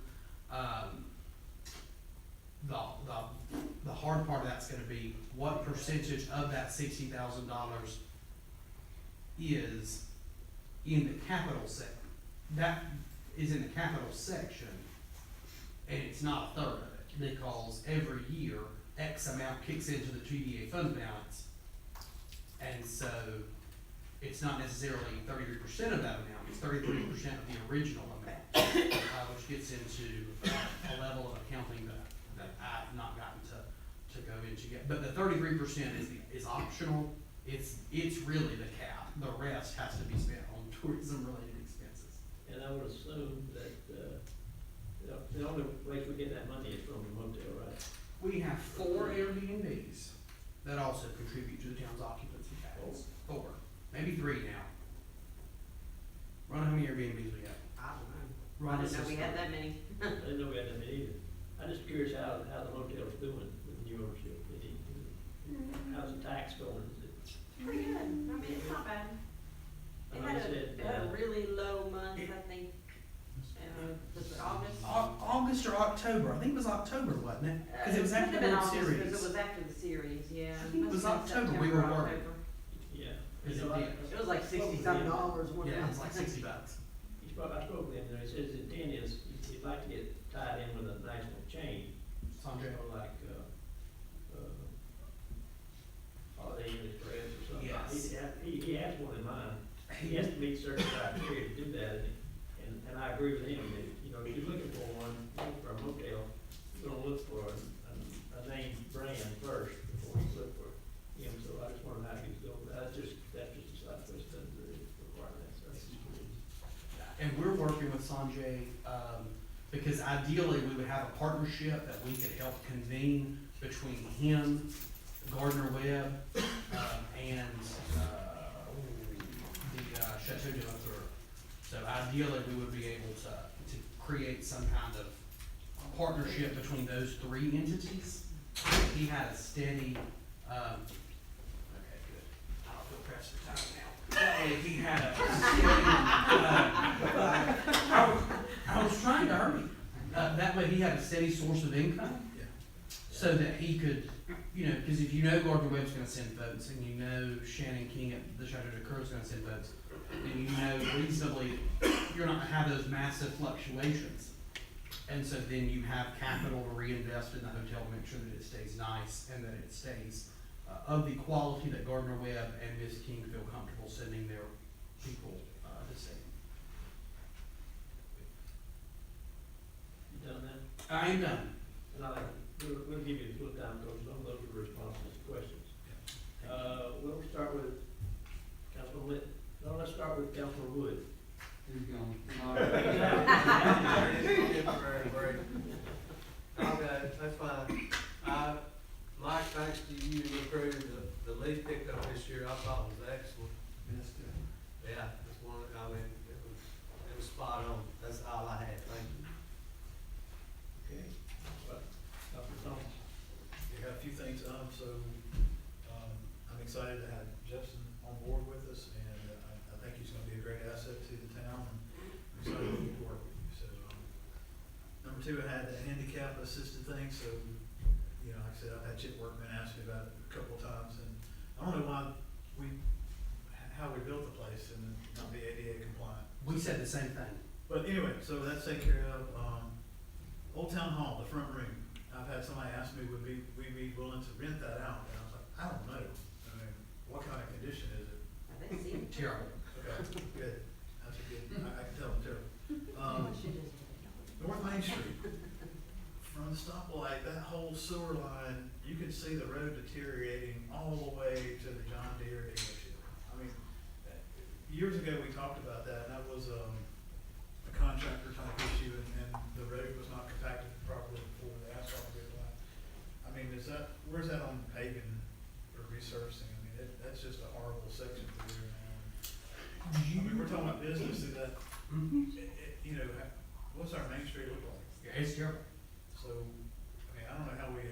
The hard part of that's gonna be what percentage of that $60,000 is in the capital that is in the capital section, and it's not a third of it, because every year, X amount kicks into the TDA fund balance. And so, it's not necessarily 33% of that amount, it's 33% of the original amount, which gets into a level of accounting that I've not gotten to go into yet. But the 33% is optional, it's really the cap, the rest has to be spent on tourism-related expenses. And I would assume that, the only place we get that money is from the motel, right? We have 4 Airbnbs that also contribute to the town's occupancy tax. 4, maybe 3 now. Rhonda, how many Airbnbs we got? I don't know. I Rhonda didn't know says we had 4. that many. I didn't know we had that many either. I'm just curious how the motel's doing with the new ownership. How's the tax going? Is it? Pretty good, I mean, it's not bad. It I had said, a really low month, I think, was it August? August or October, I think it was October, wasn't it? Because it was after Could've the been World August, Series. Because it was after the series, yeah. I think it was Must've been October, we September, were worried. October. Yeah. Is it You know, did? It was like $60-something, wasn't it? Yeah, it's like $60. I spoke with him, and he says his intent is, he'd like to get tied in with a national chain. Sanjay. You know, like, Holiday Inn Express or something. Yes. He has one in mind. He has to meet certain criteria to do that, and I agree with him that, you know, if you're looking for one, looking for a motel, you're gonna look for a name brand first before you look for him, so I just wondered how he was going. I working with Sanjay, because ideally we would have a partnership that we could help convene between him, Gardner Webb, and, the Chateau de la Tour. So ideally, we would be able to create some kind of partnership between those three entities. He had a steady, okay, good. I don't feel pressed for time now. That way he had a steady, I was trying to hurry. That way he had a steady source of income. Yeah. So that he could, you know, because if you know Gardner Webb's gonna send votes, and you know Shannon King at the Chateau de Coeur is gonna send votes, and you know reasonably, you're not gonna have those massive fluctuations. And so then you have capital to reinvest in the hotel to make sure that it stays nice and that it stays of the quality that Gardner Webb and Ms. King feel comfortable sending their people to stay. You done that? I am done. And we'll give you a little time, because some of those are responses to questions. We'll start with Councilman Litton. No, let's start with Councilman Wood. He's gone. Okay, that's fine. Mike, thanks to you and your crew, the leaf pickup this year, I thought was excellent. That's good. Yeah, it's one, I mean, it was spot on. That's all I had, thank you. Okay. Dr. Thomas. We got a few things, I'm excited to have Jefferson on board with us, and I think he's gonna be a great asset to the town, and I'm excited to work with you, so. Number two, I had the handicap assisted thing, so, you know, like I said, I've had Chip Workman ask me about it a couple of times, and I don't know why how we built the place and not be ADA compliant. We said the same thing. But anyway, so that's taken care of. Old Town Hall, the front room, I've had somebody ask me, would we be willing to rent that out? And I was like, I don't know. I mean, what kind of condition is it? I think seemed Terrible. Okay, good. That's a good, I can tell it's terrible. North Main Street, from the stoplight, that whole sewer line, you could see the road deteriorating all the way to the John Deere dealership. I mean, years ago, we talked about that, and that was, a contractor type issue, and the road was not compacted properly before the asphalt was applied. I mean, where's that on paving or resurfacing? I mean, that's just a horrible section through there now. I mean, we're talking about business through that, you know, what's our Main Street look like? Yeah, it's terrible. So, I mean, I don't know how we,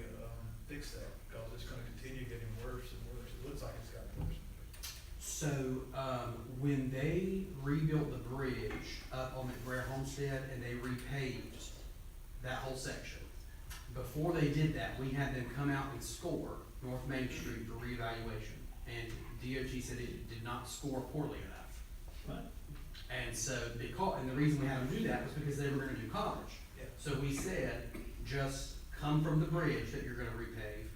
fix that, because it's gonna continue getting worse and worse. It looks like it's gotten worse. So, when they rebuilt the bridge up on McBrayer Homestead and they repaved that whole section, before they did that, we had them come out and score North Main Street for reevaluation. And DOT said it did not score poorly enough. Right. And so, and the reason we had them do that was because they were gonna do college. Yeah. So we said, just come from the bridge that you're gonna repave,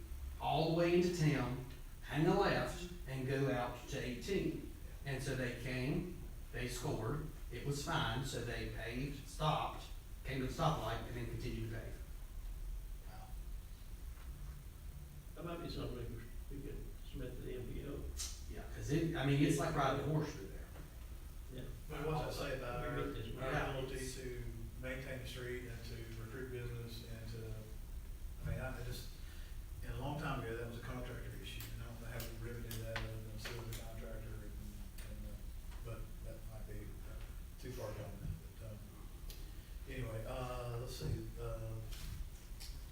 all the way into town, hang a left, and go out to 18. And so they came, they scored, it was fine, so they paved, stopped, came to the stoplight, and then continued to pave. That might be something we could submit to the MPO. Yeah, cause it's like riding a horse through there. Yeah. But what does it say about our We get this right. ability to maintain the street and to recruit business and to, I mean, I just, and a long time ago, that was a contractor issue, and I don't know how we riveted that other than sue the contractor but that might be too far gone. But, anyway, let's see,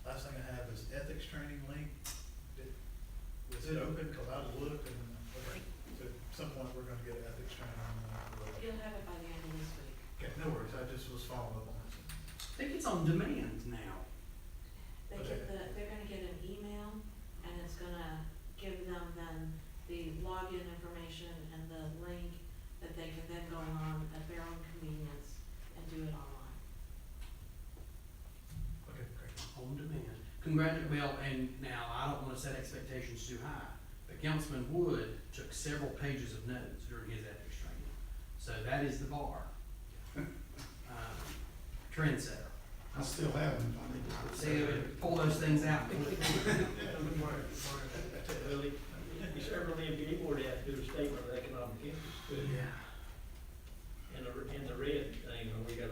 last thing I have is ethics training link. Was it open? Cause I looked and, okay, so at some point, we're gonna get ethics training on that. You'll have it by the end of this week. Okay, no worries, I just was following up on it. I think it's on demand now. They're gonna get an email, and it's gonna give them then the login information and the link that they can then go on at their own convenience and do it online. Okay, great. On demand. Well, and now, I don't wanna set expectations too high, but Councilman Wood took several pages of notes during his ethics training. So that is the bar. Trendsetter. I still have them. See, pull those things out. Really, we serve on the MPA board, they have to do a statement of economic interest. Yeah. And the red thing, we got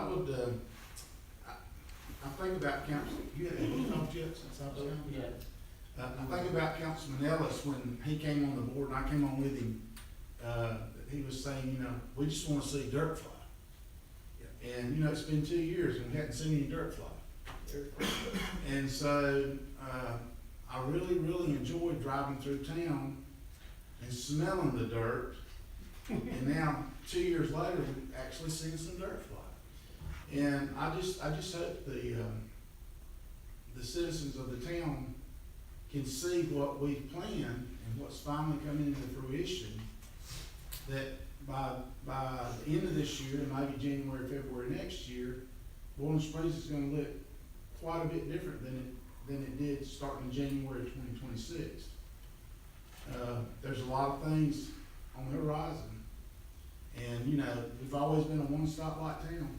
would, I think about Council, you haven't talked yet since I was down? Yeah. I think about Councilman Ellis when he came on the board and I came on with him. He was saying, you know, we just wanna see dirt fly. And, you know, it's been 2 years and we hadn't seen any dirt fly. And so, I really enjoyed driving through town and smelling the dirt. And now, 2 years later, we're actually seeing some dirt fly. And I just hope the citizens of the town can see what we've planned and what's finally coming into fruition, that by the end of this year, and maybe January, February next year, Boiling Springs is gonna look quite a bit different than it did starting in January 2026. There's a lot of things on the horizon. And, you know, we've always been a one-stoplight town.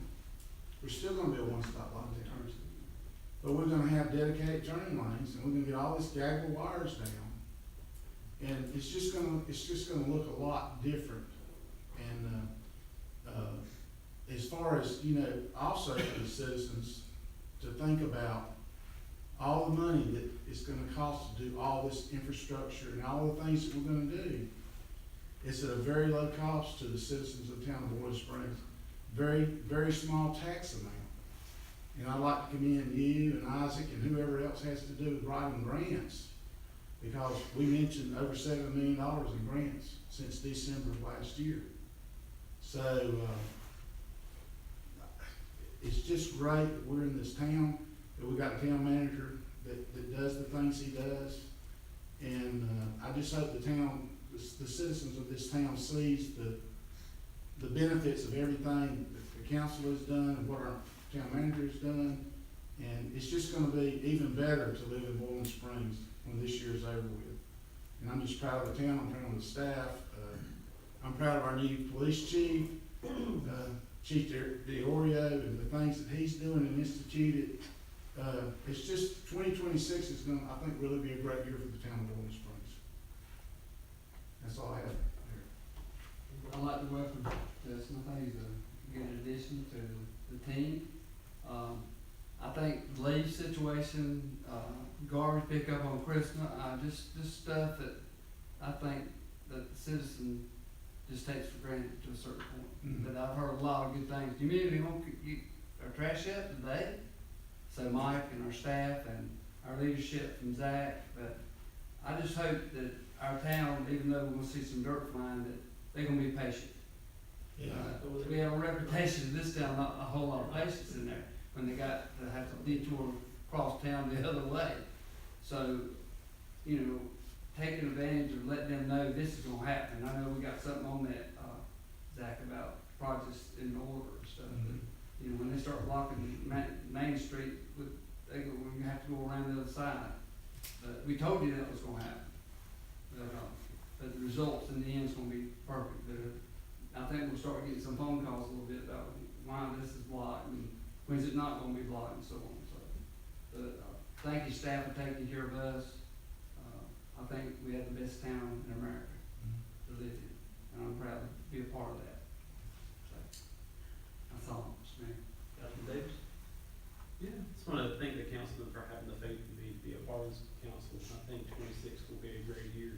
We're still gonna be a one-stoplight town. But we're gonna have dedicated turning lanes, and we're gonna get all these gaggable wires down. And it's just gonna look a lot different. And, as far as, you know, also for the citizens to think about all the money that it's gonna cost to do all this infrastructure and all the things that we're gonna do, it's at a very low cost to the citizens of the town of Boiling Springs. Very, very small tax amount. And I'd like to commend you and Isaac and whoever else has to do with writing grants, because we mentioned over $7 million in grants since December of last year. So, it's just great that we're in this town, that we got a town manager that does the things he does. And, I just hope the town, the citizens of this town sees the benefits of everything that the council has done and what our town manager has done. And it's just gonna be even better to live in Boiling Springs when this year's over with. And I'm just proud of the town, I'm proud of the staff, I'm proud of our new police chief, Chief DeOrio, and the things that he's doing and instituted. It's just, 2026 is gonna, I think, really be a great year for the town of Boiling Springs. That's all I have. I'd like to welcome Justin. I think he's a good addition to the team. I think the leaf situation, garbage pickup on Christmas, just stuff that I think that the citizen just takes for granted to a certain point. Mm-hmm. But I've heard a lot of good things. Do you mean we won't get our trash up today? So Mike and our staff and our leadership from Zach, but I just hope that our town, even though we're gonna see some dirt flying, that they're gonna be patient. Yeah. We have a reputation in this town, not a whole lot of patience in there, when they got to have to detour across town the other way. So, you know, taking advantage of letting them know this is gonna happen. I know we got something on that, Zach, about projects in order and stuff. Mhm. But, you know, when they start blocking Main Street, we're gonna have to go around the other side. But we told you that was gonna happen. But the results in the end is gonna be perfect. But I think we'll start getting some phone calls a little bit about why this is blocked and when's it not gonna be blocked and so on, so. But, thank you, staff, for taking care of us. I think we have the best town in America to live in, and I'm proud to be a part of that. So, that's all, Mr. Mayor. Councilman Davis? Yeah, just want to thank the councilman for having the faith in me to be a part of this council. I think 26 will be a great year.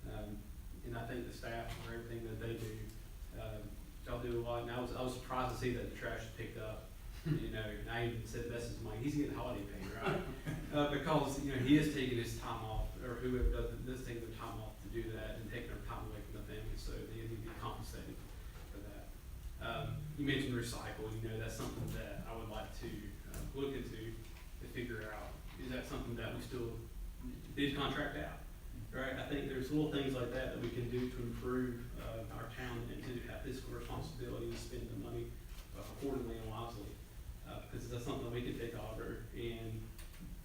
And I thank the staff for everything that they do. Y'all do a lot, and I was surprised to see that the trash is picked up. You know, and I even said this is Mike, he's getting holiday pay, right? Because, you know, he is taking his time off, or whoever does taking their time off to do that and taking their time away from the family, so they need to be compensated for that. You mentioned recycle, you know, that's something that I would like to look into to figure out, is that something that we still did contract out, right? I think there's little things like that that we can do to improve our town and to have fiscal responsibility and spend the money accordingly and wisely. Because that's something we can take over and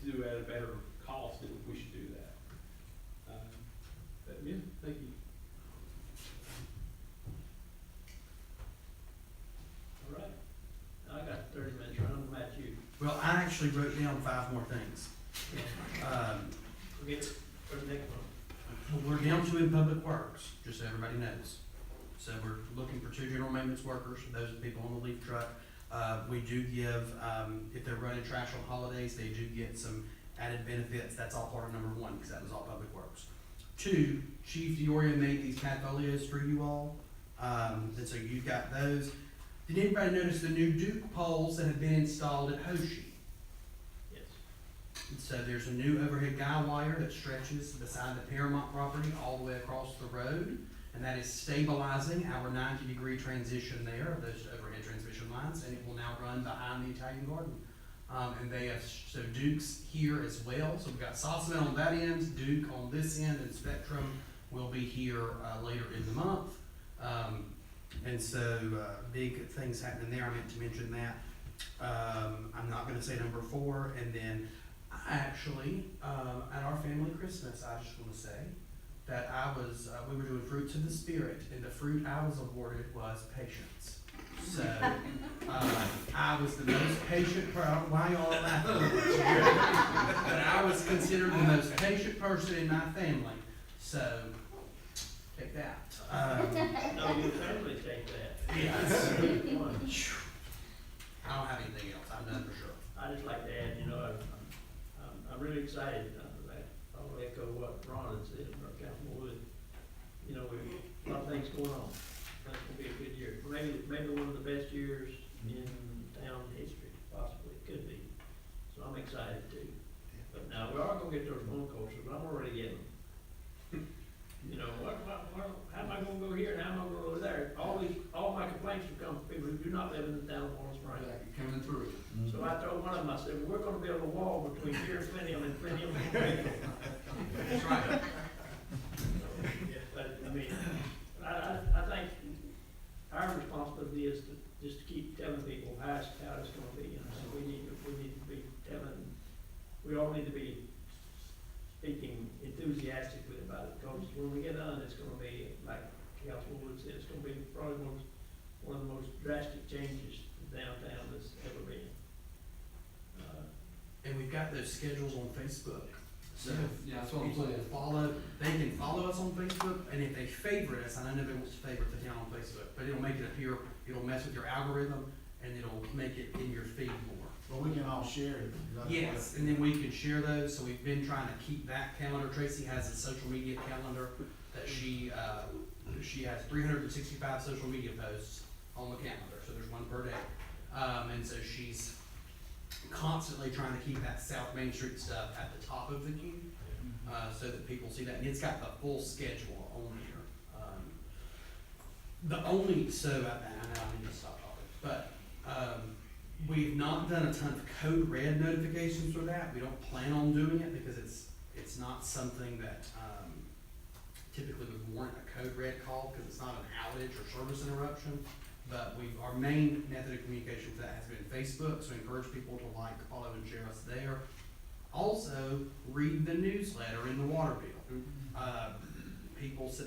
do at a better cost, and we should do that. But yeah, thank you. All right. I got 30 minutes running, Matt, you. Well, I actually wrote down 5 more things. Forget for the next one. We're down 2 in public works, just so everybody knows. So we're looking for 2 general maintenance workers, those are people on the leaf truck. We do give, if they're running trash on holidays, they do get some added benefits. That's all part of number one, because that was all Public Works. 2, Chief Dioria made these padfolios for you all, and so you've got those. Did anybody notice the new Duke poles that have been installed at Hoshi? Yes. And so there's a new overhead guy wire that stretches beside the Paramount property all the way across the road, and that is stabilizing our 90-degree transition there of those overhead transmission lines, and it will now run behind the Italian Garden. And they have, so Duke's here as well, so we've got Sossaman on that end, Duke on this end, and Spectrum will be here later in the month. And so big things happening there, I meant to mention that. I'm not gonna say number 4, and then actually, at our family Christmas, I just wanna say that we were doing Fruits of the Spirit, and the fruit I was awarded was patience. So, I was the most patient why y'all laughing? But I was considered the most patient person in my family, so, take that. No, your family take that. Yes. I don't have anything else, I'm done for sure. I just like to add, you know, I'm really excited. I'll echo what Ron had said, or Councilman Wood. You know, a lot of things going on. That's gonna be a good year. Maybe one of the best years in town history, possibly, could be. So I'm excited too. But now, we are gonna get those phone calls, but I'm already getting them. You know, how am I gonna go here and how am I gonna go there? All my complaints have come from people who do not live in the town of Warren Springs. Coming through. So I told one of them, I said, we're gonna build a wall between here and Plinium and Plinium and Plinium. That's right. But, I mean, I think our responsibility is to just to keep telling people how it's gonna be, you know, so we need to be telling, we all need to be speaking enthusiastically about it, because when we get done, it's gonna be, like Councilman Wood said, it's gonna be probably one of the most drastic changes downtown that's ever been. And we've got those schedules on Facebook. So Yeah, that's what I'm people saying. they can follow us on Facebook, and if they favorite us, and I know they want to favorite the town on Facebook, but it'll make it appear, it'll mess with your algorithm, and it'll make it in your feed more. Well, we can all share it. Yes, and then we can share those, so we've been trying to keep that calendar. Tracy has a social media calendar that she has 365 social media posts on the calendar, so there's one per day. And so she's constantly trying to keep that South Main Street stuff at the top of the queue, so that people see that, and it's got the full schedule on here. So I know I need to stop talking, but, we've not done a ton of code red notifications for that. We don't plan on doing it because it's not something that, typically would warrant a code red call, because it's not an outage or service interruption. But our main method of communication for that has been Facebook, so I encourage people to like, follow, and share us there. Also, read the newsletter in the water bill.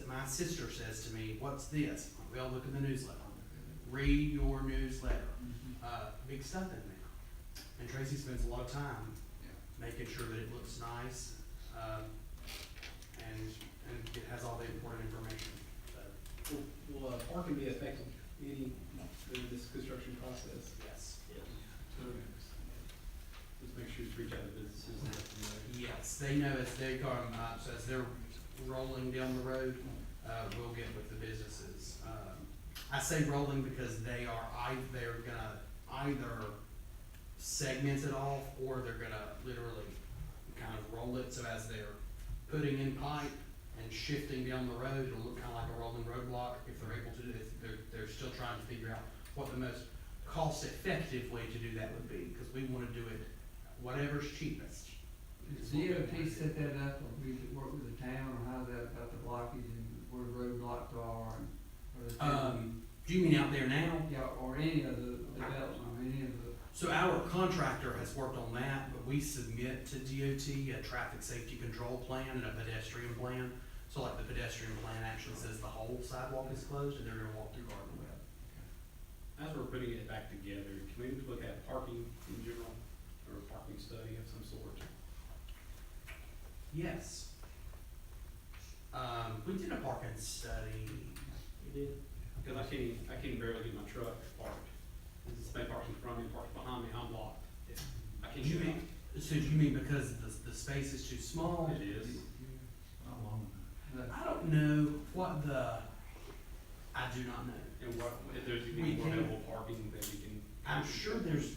My sister says to me, "What's this?" Well, look at the newsletter. Read your newsletter. Big stuff in there. And Tracy spends a lot of time making sure that it looks nice, and it has all the important information. So, Will parking be affected any through this construction process? yes. Just make sure you reach out to businesses and let them know. Yes, they know as they come, so as they're rolling down the road, we'll get with the businesses. I say rolling because they're gonna either segment it off, or they're gonna literally kind of roll it, so as they're putting in pipe and shifting down the road, it'll look kind of like a rolling roadblock if they're able to do it. They're still trying to figure out what the most cost-effective way to do that would be, because we wanna do it whatever's cheapest. Does DOT set that up, or we work with the town, or how's that about the blockage and where the roadblocks are? Do you mean out there now? Yeah, or any of the development, or any of the. So our contractor has worked on that, but we submit to DOT a traffic safety control plan and a pedestrian plan. So like the pedestrian plan actually says the whole sidewalk is closed, and they're gonna walk through Garden Web. As we're putting it back together, can we look at parking in general, or a parking study of some sort? Yes. We did a parking study. You did? Because I can't barely get my truck parked. It's the same parking Do you mean, so do you mean because the space is too small? It is. Not long enough. I don't know what I do not know. And what, if there's We any more can- available parking that we can. I'm sure there's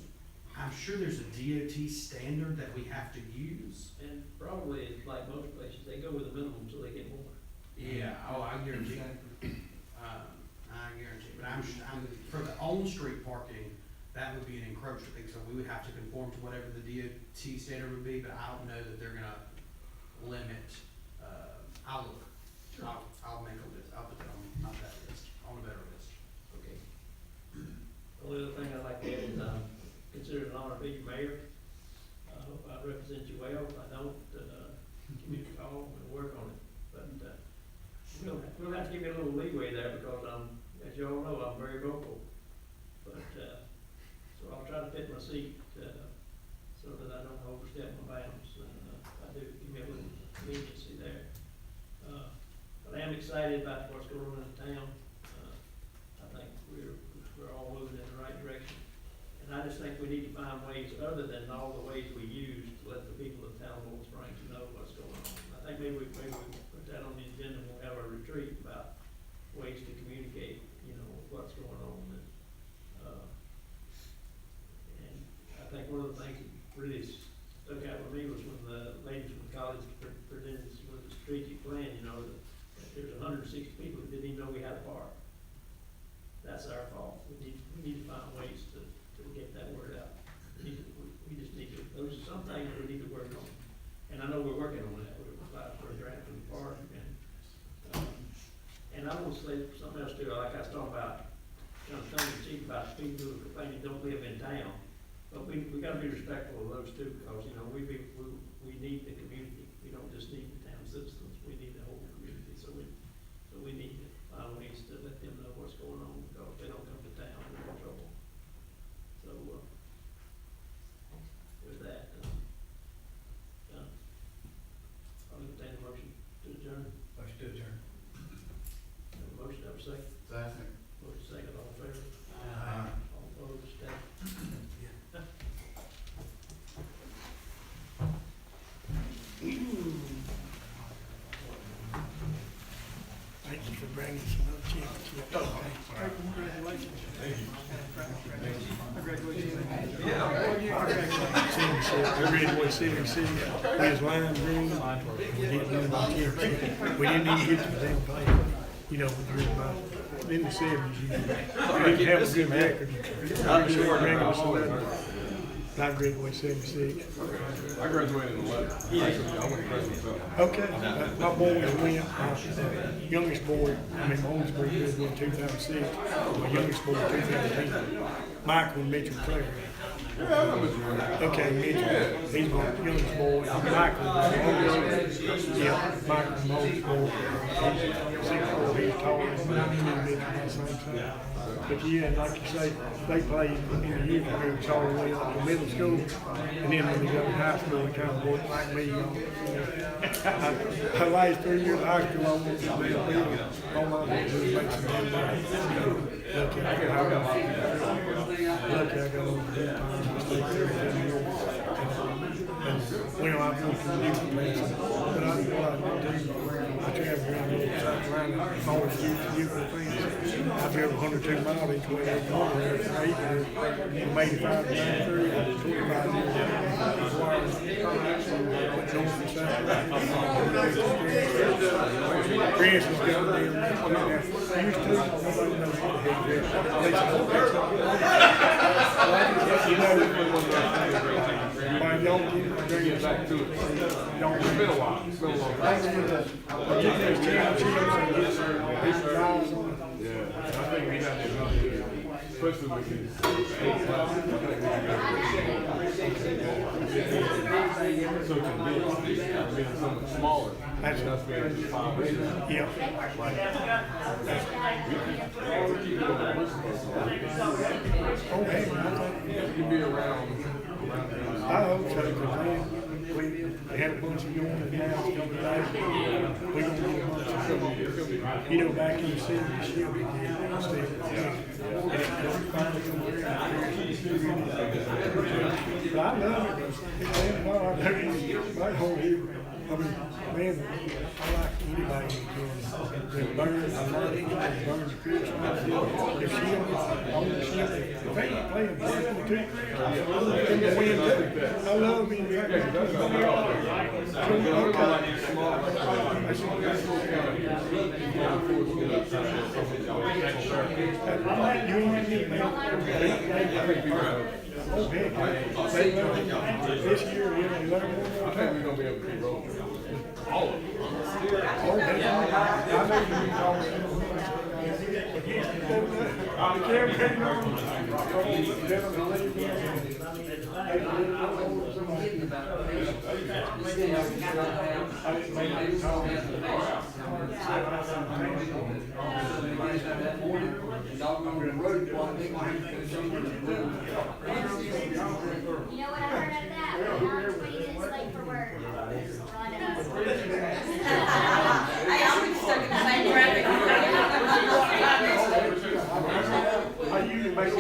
a DOT standard that we have to use. And probably, it's like most places, they go with a minimum so they get more. Yeah, oh, I guarantee. I guarantee, but I'm for the on-street parking, that would be an encroachment thing, so we would have to conform to whatever the DOT standard would be, but I don't know that they're gonna limit, I'll look. I'll make a list, I'll put that on, not that list, on a better list. Okay. The only other thing I'd like to add is, consider it an honor to be your mayor. I hope I represent you well. If I don't, give me a call and work on it. But, we'll have to give you a little leeway there because as you all know, I'm very vocal. But, so I'll try to fit my seat, so that I don't overstep my bounds. And, I do, give me a little leniency there. But I am excited about what's going on in the town. I think we're all moving in the right direction. And I just think we need to find ways, other than all the ways we use, to let the people of town of Bowling Springs know what's going on. I think maybe we put that on the agenda, and we'll have a retreat about ways to communicate, what's going on. And I think one of the things that really stuck out with me was when the ladies from the college presented with the strategic plan, that there's 160 people that didn't even know we had a park. That's our fault. We need to find ways to get that word out. We just need to, those are some things we need to work on. And I know we're working on that. We're applied for a grant from the park and I want to say something else too, like I was talking about, kind of tongue in cheek about people who are complaining don't live in town. But we gotta be respectful of those too, because, we need the community. We don't just need the town citizens, we need the whole community. So we need to find ways to let them know what's going on, because if they don't come to town, we're in trouble. So, with that, I'll entertain a motion to adjourn. Motion to adjourn. Have a motion, have a second. Second. Motion second, all in favor? Aye. All opposed, stay. Thank you for bringing us another championship. Congratulations. We graduated 76. We was Lions Green. We didn't win the championship. We didn't even get to the damn play. We drew about in the 70s. We didn't have a good record. I graduated 76. I graduated in 11. Actually, I went to freshman seven. Okay, my boys went, youngest boy, my oldest boy did win 2006, my youngest boy 2010. Michael and Mitchell Clare. Yeah, I know Mr. Runner. Okay, Mitchell, he's my youngest boy, Michael, my oldest, yeah, Michael, my oldest boy, he's 6'4", he's taller than Mitchell at the same time. But yeah, like you say, they played in the youth groups all the way up to middle school, and then when they got to high school, they kind of worked like me. The last 3 years of high school, I went to the field. All my wanted to do was make some damn money. Lucky I got over that time to stay there in New York. Well, I've worked in the youth places, but I do I travel around the South Carolina, always youth things. I travel 102 miles each way every morning, from 8 from 85 to 93, 25 years. North and South. Chris is going down. Used to, nobody knows what the heck it is. By y'all getting the dreams back to it. It's been a while. It's been a long time. Get those championships and get some guys on it. Yeah, I think we have the ability, especially with these so convinced, being so much smaller, and us being just 5'8". Yeah. We keep going on Oh, hey, you can be around I hope so, because we had a bunch of young and now it's coming back. We're going to get a bunch of some, back in the 70s, she'll be getting still. And it finally come around. I love it, but man, no, I don't, my whole here, I mean, man, I like anybody that burns, I love it, that burns the creek, if she, on the ship, if they ain't playing ball in the creek, in the wind too, I love being back there. You ain't need me, this year, we're gonna learn more. I think we're gonna be able to keep rolling. All of them. You know what I heard of that? We're now 20 minutes late for work. Hey, I'm stuck in the same traffic. I usually make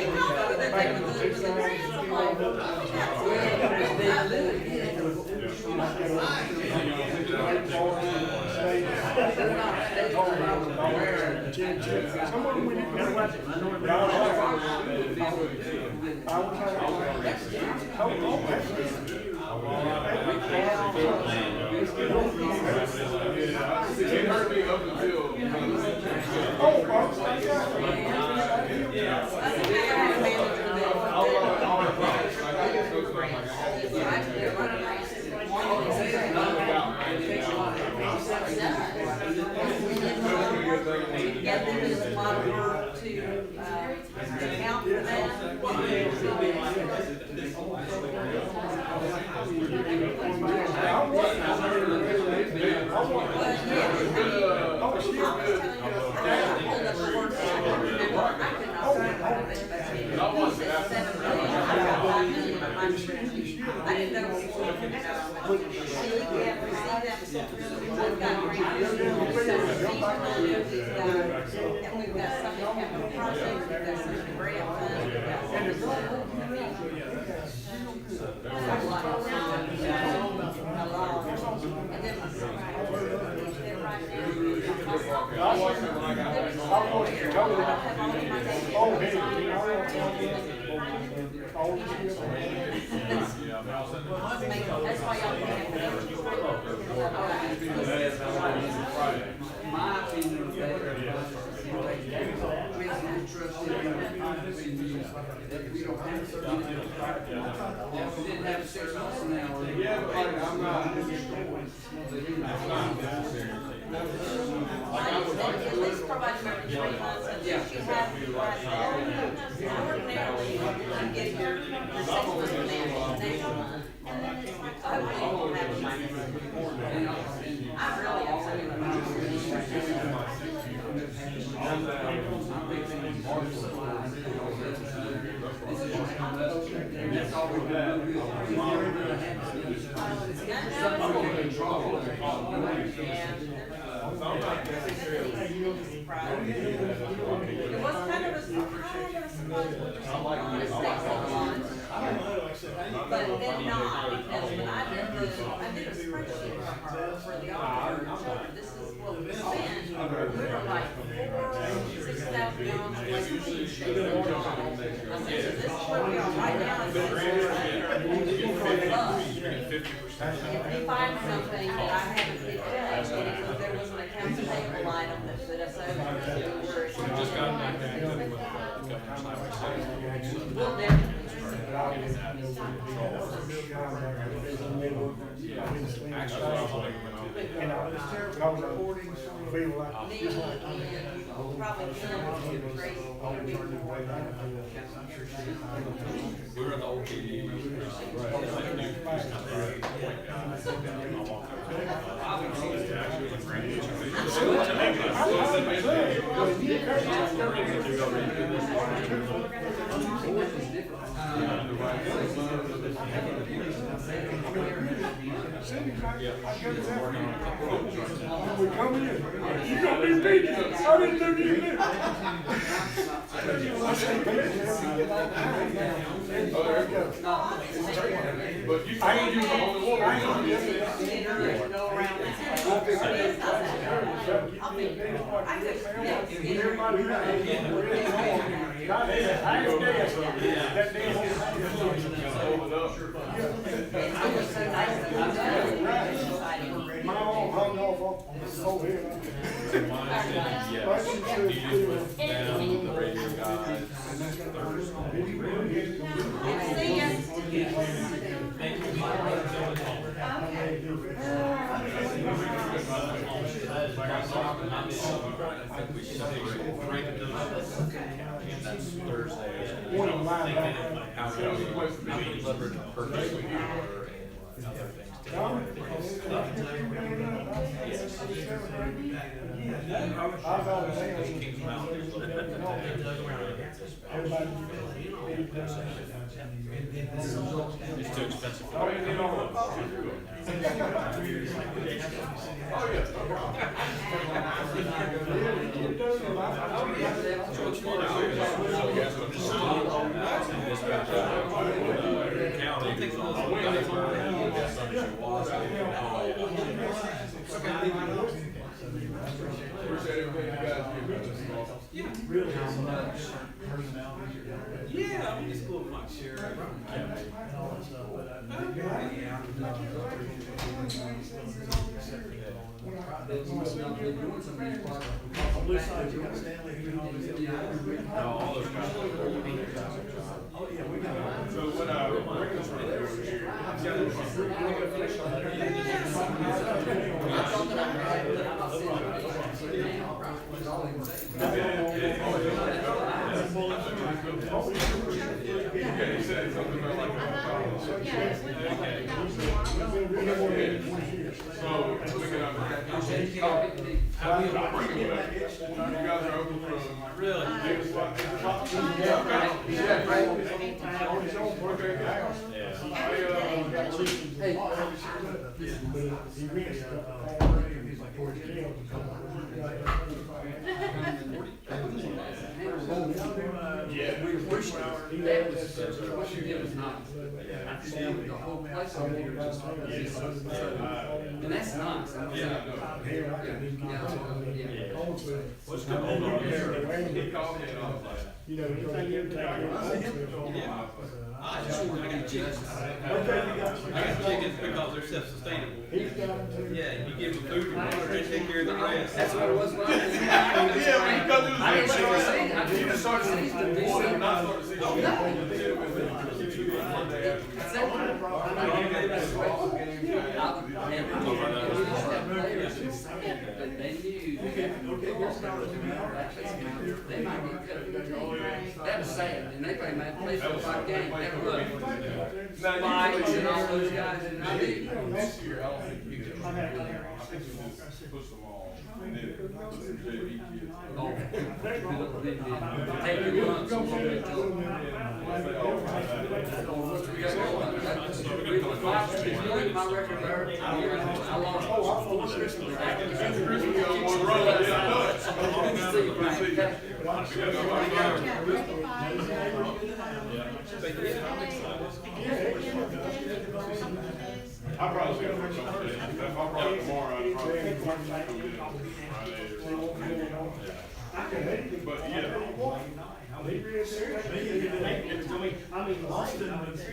someone we didn't get away. It hurt me up until. Yeah, there is a lot of work to, account for that. I didn't know. And we've got some capital projects, we've got some grant funds, we've got some. And then that's why y'all can My opinion is that resident trustee, that we don't have to. If we didn't have 6 months from now. Yeah, but like, I'm not. Let's provide you every 3 months, and Yeah. you have to right now. Ordinarily, you get your 6 months in next month, and then it's like, oh, we won't have money. I really upset about it. That's all we're gonna do. It was kind of a surprise what you're saying, mistakes on lunch. But then not, because when I did a spreadsheet for her, for the auditor, and showed her this is what we spent, we were like $6,000 less than we should. I said, so this is where we are right now. If you find something that I haven't picked up, and it was, there was an accounts payable item that put us over, that we were. Just got back to with We'll definitely. We were at the old PD. Cindy, I got that. We come in, you gonna be big, I didn't know you lived. I said, Oh, there you go. But you can't use the only one. Go around My arm hung off on this whole head. Down the radio guide. One of mine. It's too expensive. Oh, yeah. Yeah, I'm just going like share. All those guys. So when I bring this right over Okay, he said something about like. So, we can, I'm bringing it back. You guys are open from. Really? Yeah, we appreciate it. That was, what you did was not, the whole place over here just, and that's nice. I mean, What's going on here? He called me and I was like. You know, anything you take care of. Yeah. I just want to get chickens. I got chickens because they're self-sustainable. Yeah, you give them food and water, they take care of the rest. that's what it was. Yeah, because it was. I didn't start seeing it. I You just started seeing seeing it. Well, then I started seeing Oh, One day after we. That's not a problem. I mean, but they knew. They might get cut. That was sad, and they probably might play for 5 games. That was Spikes and all those guys, and I mean. This year, I don't think you can. I think you just push them all and then put some JV kids. Oh, take your lunch and walk into it. My record there, I lost. I probably gonna work something. If I brought it tomorrow, I'd probably come in on Friday or something. But yeah.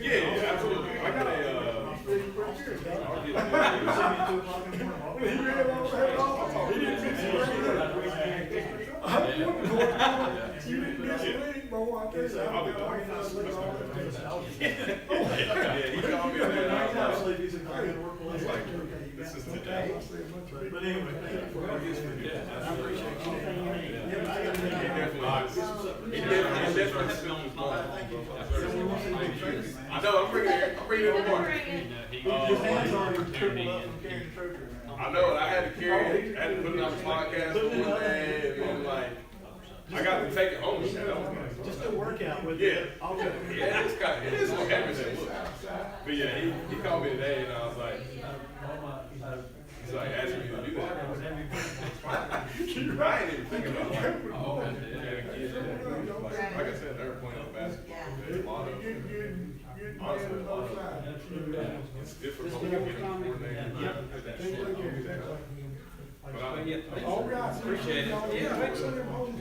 Yeah, absolutely. I got a, I'll this is today. But anyway, I appreciate I know, I'm bringing it tomorrow. I know, and I had to carry it, I had to put it on the podcast for one day, and then like, I got to take it home. Just a workout with Yeah. it. Yeah, it's got, it is what heavy as it looks. But yeah, he called me today and I was like, he's like asking me to do that. I ain't even thinking about like, having kids. Like I said, they're playing on basketball. There's a lot of, honestly, a lot of, it's difficult to get them coordinated. Get that shit. But I appreciate it. Yeah, make sure they're home.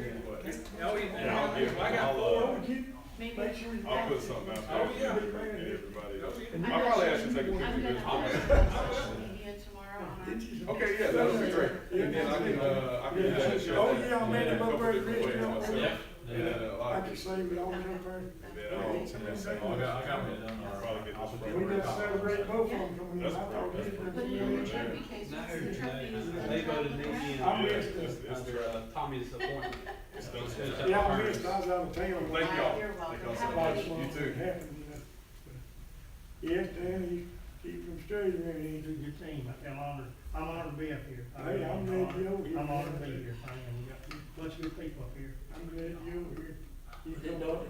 I'll put something out there. Oh, yeah. Everybody. I'll probably ask you to take a picture of this. Okay, yeah, that would be great. And then I can do that show. Oh, yeah, I made him up there, myself. yeah. And a lot I of can save it all the time. yeah, I got me done. Probably get this. We just celebrate both of them coming in. I That's thought perfect. this But was- in your trophy case, what's the trophy? They voted me in I missed it. under Tommy's appointment. It's done. Yeah, I missed, I was out of town. Thank y'all. You're Thank welcome. y'all so Have a much. good You one. too. Yes, Dan, keep them straight around here. Good team, I'm honored to be up here. Hey, I'm glad you're over here. I'm honored to be here, I am, we got a bunch of good people up here. I'm glad you're over here. He Then don't-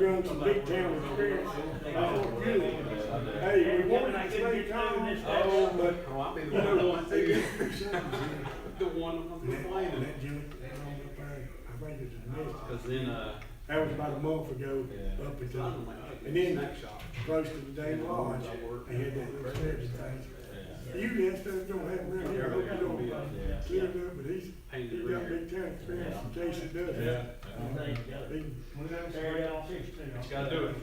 runs some big town experience. Oh, good. Hey, we wanted to stay calm. Oh, but, you know, one thing. The one I'm complaining. That joint, that one up there, I think it's a nest. Cause then, That was about a month ago, up until, and then close to the day lodge, they had that little steps thing. Usually that stuff don't happen around here, I hope you don't clear it up, but he's got big town experience in case it does. We gotta tear it all fixed too. You gotta do it.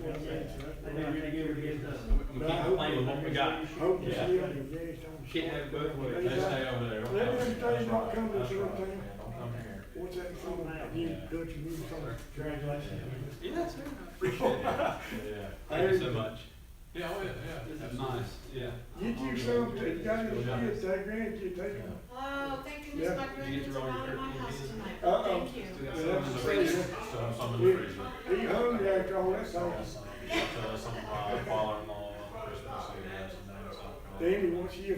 They need to give it a good done. we keep playing with what we got. Hope you see them advanced on. Can't have it both ways. They stay over there. Let them stay, not come to That's the right. town. Don't come here. What's that song, you Dutch music song, congratulations. Yeah, sir. Appreciate it. Yeah. Thank you so much. Yeah, oh, yeah. This is nice, yeah. Get you some, you got any kids, that grandkid, take them. Oh, thank Yeah. goodness my Did you get grandkids to roll are your out of my turkey house in? tonight. Uh-oh. Thank you. Still got Yeah, some in the that's freezer. Still have some in the freezer. He hungry after all that talking. Some of my father-in-law on Christmas, so we have some things up. Danny, what's your,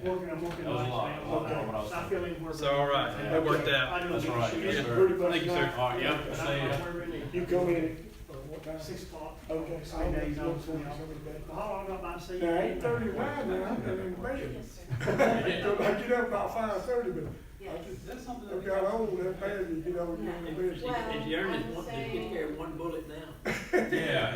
I'm working That was a lot. on it. I don't know what I was I feel him working. So, all right, that worked out. I know That's it's- right. it's Yes, sir. pretty much Thank you, sir. nice. All right, yep, But see I'm ya. where we need. You come in, what time? 6 o'clock. Okay, so Three I'll days go on, for so somebody. How long I got my seat? Now, 8:35 now, I'm going in bed. So I get up about 5:30, but I just, That's something I got old, that bad, you get over, you in bed. Did you earn it, did you carry one bullet now? Yeah,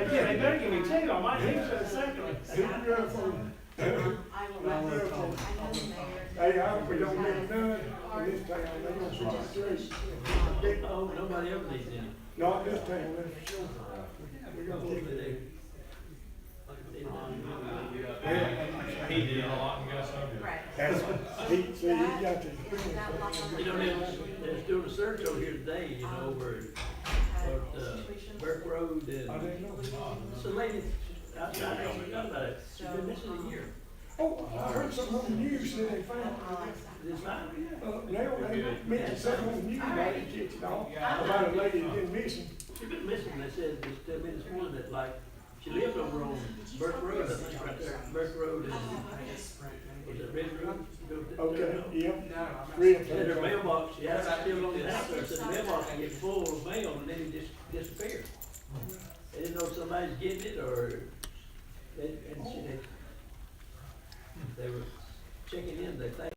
They better give me 2, I might hit you the second. He got from, I will let you know. I know the mayor. hey, I hope we don't get none in this town, they gonna shoot us straight. Oh, nobody ever needs any. Not this town, that's for sure. We gonna Hopefully get they. He did a lot and got some. Right. that's, he, see, he got the. Isn't that like on the- You know, they're doing a search over here today, you know, over at, Burke Road I and, didn't know. it's a lady outside, I forgot about it. She's been missing a year. Oh, I heard something on the news, said they found, It's fine. now they mentioned something on the news, I didn't catch it all, about a lady that been missing. She's been missing, they said, just tell me this morning that like, she lived over on Burke Road, I think, right there, Burke Road and, was it Red Road? Okay, yep. Red. And her mailbox, yeah, it's still on the house, there. So the mailbox can get full of mail and then it just disappeared. They didn't know if somebody's getting it or, they were checking in, they think